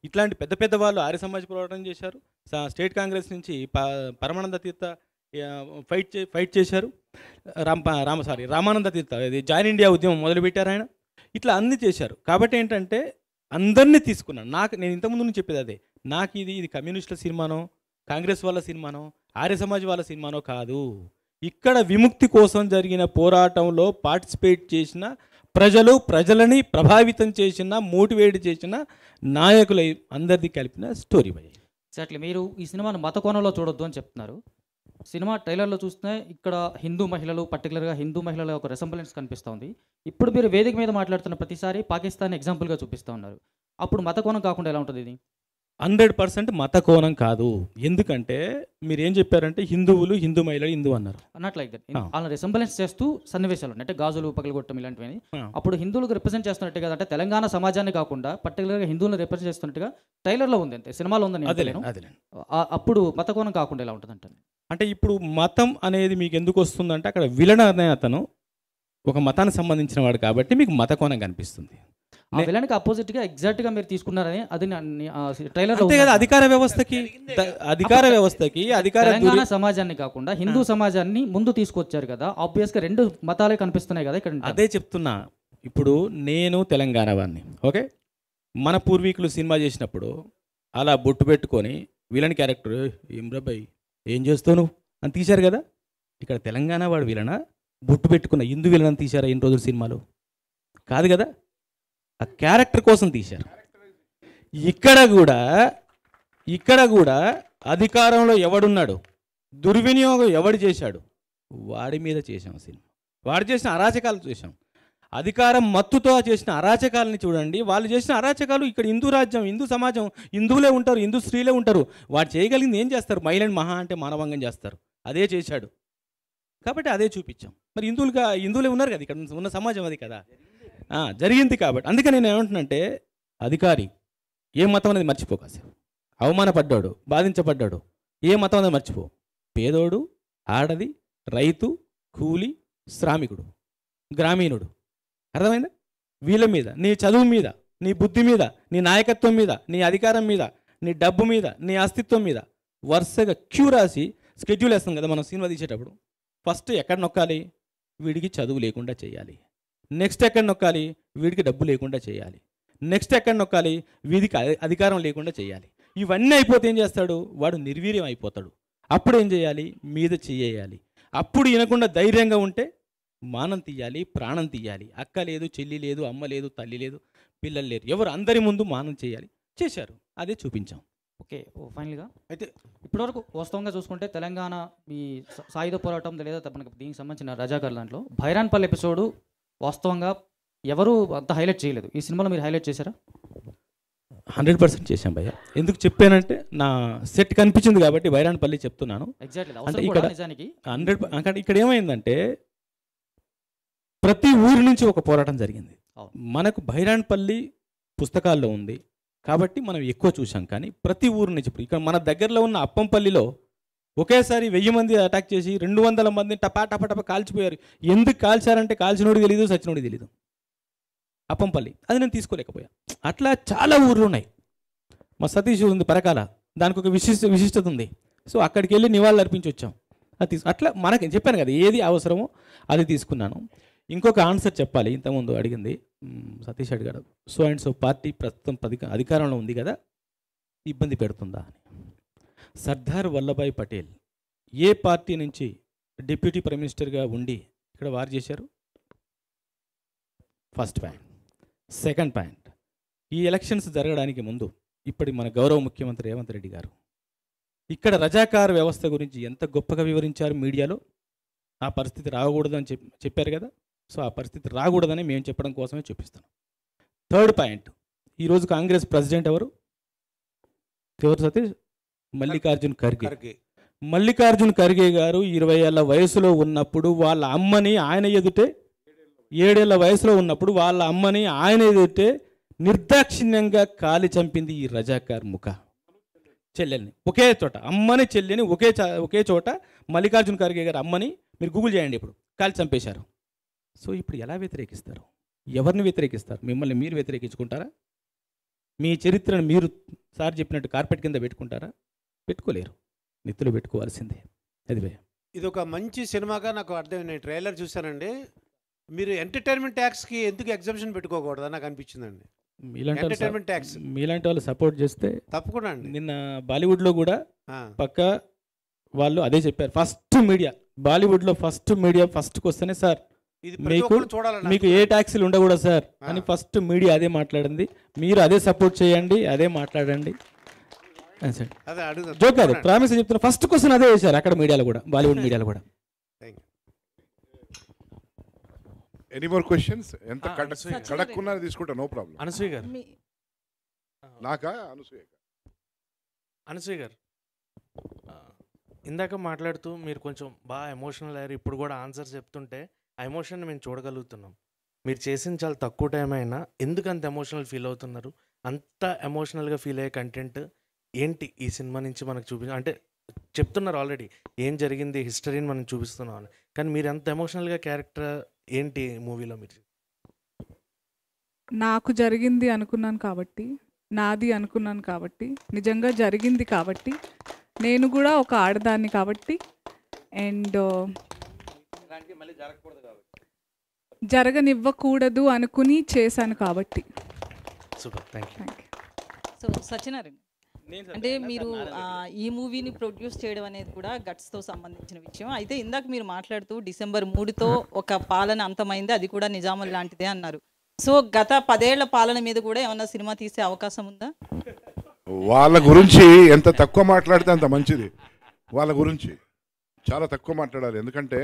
ఇట్లాంటి పెద్ద పెద్ద వాళ్ళు ఆర్య సమాజ్ పోరాటం చేశారు. స్టేట్ కాంగ్రెస్ నుంచి పరమానంద తీర్థ ఫైట్ చేశారు. రామానంద తీర్థ ఇది జాయిన్ ఇండియా ఉద్యమం మొదలుపెట్టారు ఆయన. ఇట్లా అన్నీ చేశారు. కాబట్టి ఏంటంటే అందరినీ తీసుకున్నాను. నేను ఇంతకుముందు నుంచి చెప్పేది అదే, నాకు ఇది కమ్యూనిస్టుల సినిమానో, కాంగ్రెస్ వాళ్ళ సినిమానో, ఆర్య సమాజ్ వాళ్ళ సినిమానో కాదు. ఇక్కడ విముక్తి కోసం జరిగిన పోరాటంలో పార్టిసిపేట్ చేసిన ప్రజలని ప్రభావితం చేసిన, మోటివేట్ చేసిన నాయకులు అందరిది కలిపిన స్టోరీ. ఎగ్జాక్ట్లీ. మీరు ఈ సినిమాను మత కోణంలో చూడొద్దు అని చెప్తున్నారు. సినిమా ట్రైలర్లో చూస్తే ఇక్కడ హిందూ మహిళలు, పర్టికులర్గా హిందూ మహిళల ఒక రెసెంబ్లెన్స్ కనిపిస్తూ ఉంది. ఇప్పుడు మీరు వేదిక మీద మాట్లాడుతున్న ప్రతిసారి పాకిస్తాన్ ఎగ్జాంపుల్గా చూపిస్తూ ఉన్నారు. అప్పుడు మత కోణం కాకుండా ఎలా ఉంటుంది ఇది? 100% మత కోణం కాదు. ఎందుకంటే మీరు ఏం చెప్పారంటే హిందువులు, హిందూ మహిళలు, హిందూ అన్నారు. Not like that. అలా రెసెంబ్లెన్స్ చేస్తూ సన్నివేశాలు అంటే గాజులు పగలగొట్టడం ఇలాంటివి. అప్పుడు హిందువులకు రిప్రజెంట్ చేస్తున్నట్టుగా, అంటే తెలంగాణ సమాజాన్ని కాకుండా పర్టికులర్గా హిందువులను రిప్రజెంట్ చేస్తున్నట్టుగా ట్రైలర్లో ఉంది, అంతే, సినిమాలో ఉందని. అప్పుడు మత కోణం కాకుండా ఎలా ఉంటుంది అంటే ఇప్పుడు మతం అనేది మీకు ఎందుకు వస్తుందంటే అక్కడ విలన్ అనే అతను ఒక మతానికి సంబంధించిన వాడు కాబట్టి మీకు మత కోణం కనిపిస్తుంది. ఆ విలన్కి అపోజిట్గా ఎగ్జాక్ట్గా మీరు తీసుకున్నారని అది ట్రైలర్లో అంతే కదా. అధికార వ్యవస్థకి తెలంగాణ సమాజాన్ని కాకుండా హిందూ సమాజాన్ని ముందు తీసుకొచ్చారు కదా, ఆబ్వియస్గా రెండు మతాలే కనిపిస్తున్నాయి కదా ఇక్కడ. అదే చెప్తున్నా. ఇప్పుడు నేను తెలంగాణ వాడిని, ఓకే, మన పూర్వీకులు సినిమా చేసినప్పుడు అలా బొట్టు పెట్టుకొని విలన్ క్యారెక్టర్ ఏం రాబాయ్ ఏం చేస్తావు నువ్వు అని తీశారు కదా. ఇక్కడ తెలంగాణ వాడు విలన, బొట్టు పెట్టుకున్న హిందూ విలన్ అని తీశారా ఇన్ని రోజులు సినిమాలో? కాదు కదా, ఆ క్యారెక్టర్ కోసం తీశారు. ఇక్కడ కూడా అధికారంలో ఎవడున్నాడు, దుర్వినియోగం ఎవడు చేశాడు, వాడి మీద చేశాం సినిమా. వాడు చేసిన అరాచకాలు చూసాం. అధికారం మత్తుతో చేసిన అరాచకాలని చూడండి. వాళ్ళు చేసిన అరాచకాలు ఇక్కడ హిందూ రాజ్యం, హిందూ సమాజం, హిందువులే ఉంటారు, హిందూ స్త్రీలే ఉంటారు. వాడు చేయగలిగింది ఏం చేస్తారు? మహిళని మహా అంటే మానవంగం చేస్తారు. అదే చేశాడు కాబట్టి అదే చూపించాం. మరి హిందువులే ఉన్నారు కదా, ఇక్కడ ఉన్న సమాజం అది కదా జరిగింది. కాబట్టి అందుకని నేను ఏమంటున్నానంటే అధికారి ఏ మతం అనేది మర్చిపోకాసేపు. అవమానపడ్డాడు, బాధించబడ్డాడు, ఏ మతం అనేది మర్చిపో. పేదోడు, ఆడది, రైతు, కూలి, శ్రామికుడు, గ్రామీణుడు, అర్థమైందా? వీళ్ళ మీద, నీ చదువు మీద, నీ బుద్ధి మీద, నీ నాయకత్వం మీద, నీ అధికారం మీద, నీ డబ్బు మీద, నీ అస్తిత్వం మీద వరుసగా క్యూ రాసి స్కెడ్యూల్ వేస్తాం కదా మనం సినిమా తీసేటప్పుడు. ఫస్ట్ ఎక్కడ నొక్కాలి? వీడికి చదువు లేకుండా చేయాలి. నెక్స్ట్ ఎక్కడ నొక్కాలి? వీడికి డబ్బు లేకుండా చేయాలి. నెక్స్ట్ ఎక్కడ నొక్కాలి? వీడికి అధికారం లేకుండా చేయాలి. ఇవన్నీ అయిపోతే ఏం చేస్తాడు? వాడు నిర్వీర్యం అయిపోతాడు. అప్పుడు ఏం చేయాలి? మీద చేయాలి. అప్పుడు వినకుండా ధైర్యంగా ఉంటే మానం తీయాలి, ప్రాణం తీయాలి. అక్క లేదు, చెల్లి లేదు, అమ్మ లేదు, తల్లి లేదు, పిల్లలు లేరు, ఎవరు అందరి ముందు మానం చేయాలి. చేశారు, అదే చూపించాం. ఓకే, ఫైనల్గా అయితే ఇప్పటివరకు వాస్తవంగా చూసుకుంటే తెలంగాణ ఈ సాయుధ పోరాటం లేదా మనకు దీనికి సంబంధించిన రజాకార్ దాంట్లో భైరాన్పల్లి ఎపిసోడు వాస్తవంగా ఎవరు అంత హైలైట్ చేయలేదు. ఈ సినిమాలో మీరు హైలైట్ చేశారా? 100% చేశాం భయ్య. ఎందుకు చెప్పానంటే నా సెట్ కనిపించింది కాబట్టి భైరాన్పల్లి చెప్తున్నాను. అంటే ఇక్కడ ఏమైందంటే ప్రతి ఊరి నుంచి ఒక పోరాటం జరిగింది. మనకు భైరాన్పల్లి పుస్తకాల్లో ఉంది కాబట్టి మనం ఎక్కువ చూసాం. కానీ ప్రతి ఊరు నుంచి ఇప్పుడు ఇక్కడ మన దగ్గరలో ఉన్న అప్పంపల్లిలో ఒకేసారి 1000 మంది అటాక్ చేసి 200 మందిని టపా టపా టపా కాల్చిపోయారు. ఎందుకు కాల్చారంటే కాల్చినోడికి తెలీదు, సచ్చినోడికి తెలీదు. అప్పంపల్లి అది నేను తీసుకోలేకపోయా. అట్లా చాలా ఊర్లు ఉన్నాయి. మా సతీష్ ఉంది పరకాల, దానికి ఒక విశిష్టత ఉంది. సో అక్కడికి వెళ్ళి నివాళులు అర్పించి వచ్చాం. అది అట్లా మనకి చెప్పాను కదా, ఏది అవసరమో అది తీసుకున్నాను. ఇంకొక ఆన్సర్ చెప్పాలి. ఇంతకుముందు అడిగింది సతీష్ అడిగాడు, సో అండ్ సో పార్టీ ప్రస్తుతం అధికారంలో ఉంది కదా, ఇబ్బంది పెడుతుందా అని. సర్దార్ వల్లభాయ్ పటేల్ ఏ పార్టీ నుంచి డిప్యూటీ ప్రైమ్ మినిస్టర్గా ఉండి ఇక్కడ వారు చేశారు? First point. సెకండ్ పాయింట్, ఈ ఎలక్షన్స్ జరగడానికి ముందు ఇప్పటి మన గౌరవ ముఖ్యమంత్రి రేవంత్ రెడ్డి గారు ఇక్కడ రజాకార్ వ్యవస్థ గురించి ఎంత గొప్పగా వివరించారు మీడియాలో. ఆ పరిస్థితి రాకూడదని చెప్పారు కదా. సో ఆ పరిస్థితి రాకూడదని మేము చెప్పడం కోసమే చూపిస్తాను. థర్డ్ పాయింట్, ఈరోజు కాంగ్రెస్ ప్రెసిడెంట్ ఎవరు సతీష్? మల్లికార్జున్ ఖర్గే. మల్లికార్జున్ ఖర్గే గారు 20 ఏళ్ల వయసులో ఉన్నప్పుడు వాళ్ళ అమ్మని ఆయన ఎదుటే, 7 ఏళ్ల వయసులో ఉన్నప్పుడు వాళ్ళ అమ్మని ఆయన ఎదుటే నిర్దాక్షిణ్యంగా కాలి చంపింది ఈ రజాకార్ ముఖ చెల్లెల్ని. ఒకే చోట అమ్మని చెల్లెని ఒకే చోట మల్లికార్జున్ ఖర్గే గారు అమ్మని మీరు గూగుల్ చేయండి, ఇప్పుడు కాలి చంపేశారు. సో ఇప్పుడు ఎలా వ్యతిరేకిస్తారు? ఎవరిని వ్యతిరేకిస్తారు? మిమ్మల్ని మీరు వ్యతిరేకించుకుంటారా? మీ చరిత్రను మీరు సార్ చెప్పినట్టు కార్పెట్ కింద పెట్టుకుంటారా? పెట్టుకోలేరు, నెత్తులు పెట్టుకోవాల్సిందే. అది ఇది ఒక మంచి సినిమాగా నాకు అర్థమైంది. ట్రైలర్ చూశానండి. మీరు ఎంటర్టైన్మెంట్ ట్యాక్స్కి ఎందుకు ఎగ్జామ్షన్ పెట్టుకోకూడదా నాకు అనిపించిందండి. మీలాంటి వాళ్ళు సపోర్ట్ చేస్తే తప్పకుండా అండి. నిన్న బాలీవుడ్లో కూడా పక్క వాళ్ళు అదే చెప్పారు. ఫస్ట్ మీడియా బాలీవుడ్లో ఫస్ట్ మీడియా ఫస్ట్కి వస్తేనే సార్ మీకు ఏ ట్యాక్సీలు ఉండకూడదు సార్ అని ఫస్ట్ మీడియా అదే మాట్లాడింది. మీరు అదే సపోర్ట్ చేయండి, అదే మాట్లాడండి. అదే అడుగుతా. జోక్ కాదు, ప్రామిస్ చెప్తున్నా. ఫస్ట్ క్వశ్చన్ అదే వేశారు అక్కడ మీడియాలో కూడా, బాలీవుడ్ మీడియాలో కూడా. Any more questions? ఎంత కడక్కున్నా తీసుకుంటా, నో ప్రాబ్లం. అనసూయ గారు, నాకా? అనసూయ గారు ఇందాక మాట్లాడుతూ మీరు కొంచెం బాగా ఎమోషనల్ అయ్యారు. ఇప్పుడు కూడా ఆన్సర్ చెప్తుంటే ఆ ఎమోషన్ మేము చూడగలుగుతున్నాం. మీరు చేసిన చాలా తక్కువ టైం అయినా ఎందుకు అంత ఎమోషనల్ ఫీల్ అవుతున్నారు? అంత ఎమోషనల్గా ఫీల్ అయ్యే కంటెంట్ ఏంటి ఈ సినిమా నుంచి మనకు అంటే చెప్తున్నారు ఆల్రెడీ ఏం జరిగింది, హిస్టరీని మనం చూపిస్తున్నాం అని, కానీ మీరు ఎంత ఎమోషనల్గా క్యారెక్టర్ ఏంటి మూవీలో? మీరు నాకు జరిగింది అనుకున్నాను కాబట్టి, నాది అనుకున్నాను కాబట్టి, నిజంగా జరిగింది కాబట్టి, నేను కూడా ఒక ఆడదాన్ని కాబట్టి, అండ్ జరగనివ్వకూడదు అనుకుని చేశాను కాబట్టి. Super, thank you. So Satyanarayana, అంటే మీరు ఈ మూవీని ప్రొడ్యూస్ చేయడం అనేది కూడా గట్స్తో సంబంధించిన విషయం. అయితే ఇందాక మీరు మాట్లాడుతూ December 3తో ఒక పాలన అంతమైంది, అది కూడా నిజాముల్ లాంటిదే అన్నారు. సో గత 10 ఏళ్ల పాలన మీద కూడా ఏమన్నా సినిమా తీసే అవకాశం ఉందా? వాళ్ళ గురించి ఎంత తక్కువ మాట్లాడితే అంత మంచిది. వాళ్ళ గురించి చాలా తక్కువ మాట్లాడాలి. ఎందుకంటే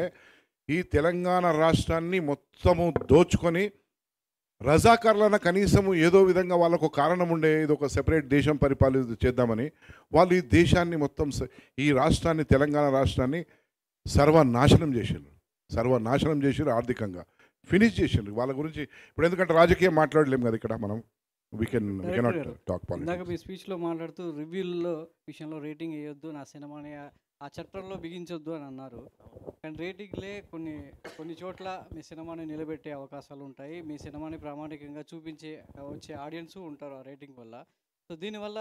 ఈ తెలంగాణ రాష్ట్రాన్ని మొత్తము దోచుకొని రజాకార్లన కనీసము ఏదో విధంగా వాళ్ళకు కారణం ఉండే, ఇది ఒక సెపరేట్ దేశం పరిపాలన చేద్దామని వాళ్ళు ఈ దేశాన్ని మొత్తం, ఈ రాష్ట్రాన్ని, తెలంగాణ రాష్ట్రాన్ని సర్వనాశనం చేసారు ఆర్థికంగా ఫినిష్ చేసిండ్రు. వాళ్ళ గురించి ఇప్పుడు ఎందుకంటే రాజకీయం మాట్లాడలేము కదా ఇక్కడ మనం. ఇందాక మీ స్పీచ్లో మాట్లాడుతూ రివ్యూల్లో విషయంలో రేటింగ్ వేయొద్దు, నా సినిమాని ఆ చట్టంలో బిగించొద్దు అని అన్నారు. కానీ రేటింగ్లే కొన్ని చోట్ల మీ సినిమాని నిలబెట్టే అవకాశాలు ఉంటాయి. మీ సినిమాని ప్రామాణికంగా చూపించే వచ్చే ఆడియన్స్ ఉంటారు ఆ రేటింగ్ వల్ల. సో దీనివల్ల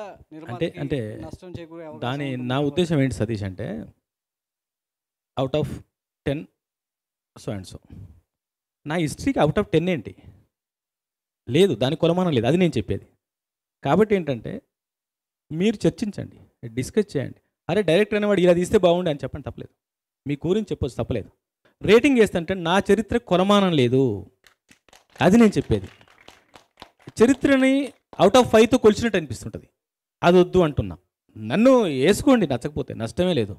అంటే నష్టం చేకూరే దాని నా ఉద్దేశం ఏంటి సతీష్ అంటే, out of 10 so and so, నా హిస్టరీకి అవుట్ ఆఫ్ 10 ఏంటి లేదు, దాని కొలమానం లేదు, అది నేను చెప్పేది. కాబట్టి ఏంటంటే మీరు చర్చించండి, డిస్కస్ చేయండి. అరే డైరెక్టర్ అనేవాడు ఇలా తీస్తే బాగుండే అని చెప్పండి, తప్పలేదు. మీ గురించి చెప్పొచ్చు, తప్పలేదు. రేటింగ్ వేస్తుంటే నా చరిత్ర కొలమానం లేదు, అది నేను చెప్పేది. చరిత్రని అవుట్ ఆఫ్ 5తో కొలిచినట్టు అనిపిస్తుంటుంది, అది వద్దు అంటున్నా. నన్ను వేసుకోండి, నచ్చకపోతే నష్టమే లేదు.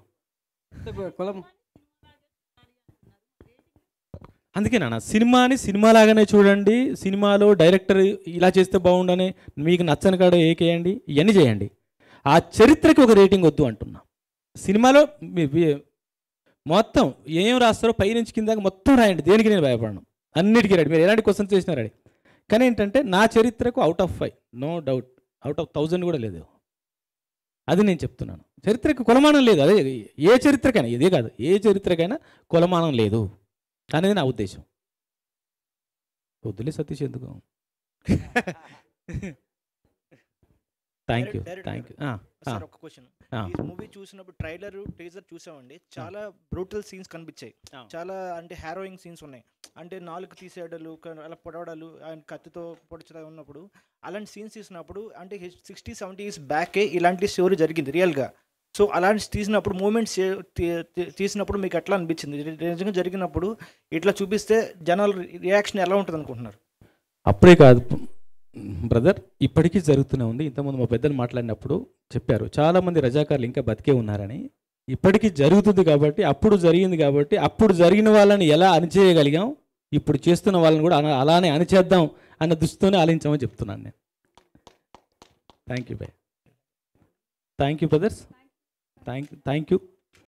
అందుకే నాన్న సినిమాని సినిమాలాగానే చూడండి. సినిమాలో డైరెక్టర్ ఇలా చేస్తే బాగుండని మీకు నచ్చని కాడ ఏకేయండి, ఇవన్నీ చేయండి. ఆ చరిత్రకి ఒక రేటింగ్ వద్దు అంటున్నా. సినిమాలో మొత్తం ఏం రాస్తారో పైనుంచి కిందాక మొత్తం రాయండి, దేనికి నేను భయపడను, అన్నిటికీ రెడీ. మీరు ఎలాంటి క్వశ్చన్స్ చేసినా రెడీ. కానీ ఏంటంటే నా చరిత్రకు out of 5 no doubt, out of 1000 కూడా లేదు. అది నేను చెప్తున్నాను. చరిత్రకు కొలమానం లేదు. అదే ఏ చరిత్రకైనా, ఇదే కాదు, ఏ చరిత్రకైనా కొలమానం లేదు అనేది నా ఉద్దేశం. వద్దులే సతీష్ ఎందుకు. Thank you. సార్ ఒక క్వశ్చన్, ఈ మూవీ చూసినప్పుడు ట్రైలర్ టీజర్ చూసామండి, చాలా బ్రూటల్ సీన్స్ కనిపించాయి. చాలా అంటే హారోయింగ్ సీన్స్ ఉన్నాయి. అంటే నాలుగు తీసేయడాలు, అలా పొడవడాలు, ఆయన కత్తితో పొడచడం ఉన్నప్పుడు అలాంటి సీన్స్ తీసినప్పుడు అంటే 60-70 years బ్యాకే ఇలాంటి స్టోరీ జరిగింది రియల్గా. సో అలాంటి తీసినప్పుడు మూమెంట్స్ తీసినప్పుడు మీకు ఎట్లా అనిపించింది? నిజంగా జరిగినప్పుడు ఇట్లా చూపిస్తే జనాల రియాక్షన్ ఎలా ఉంటుంది అనుకుంటున్నారు? అప్పుడే కాదు బ్రదర్, ఇప్పటికీ జరుగుతూనే ఉంది. ఇంతకుముందు మా పెద్దలు మాట్లాడినప్పుడు చెప్పారు, చాలామంది రజాకారులు ఇంకా బతికే ఉన్నారని. ఇప్పటికీ జరుగుతుంది కాబట్టి, అప్పుడు జరిగింది కాబట్టి, అప్పుడు జరిగిన వాళ్ళని ఎలా అణిచేయగలిగాం, ఇప్పుడు చేస్తున్న వాళ్ళని కూడా అలానే అణిచేద్దాం అన్న దృష్టితోనే ఆలోచించామని చెప్తున్నాను నేను. Thank you bye. Thank you brothers. Thank you.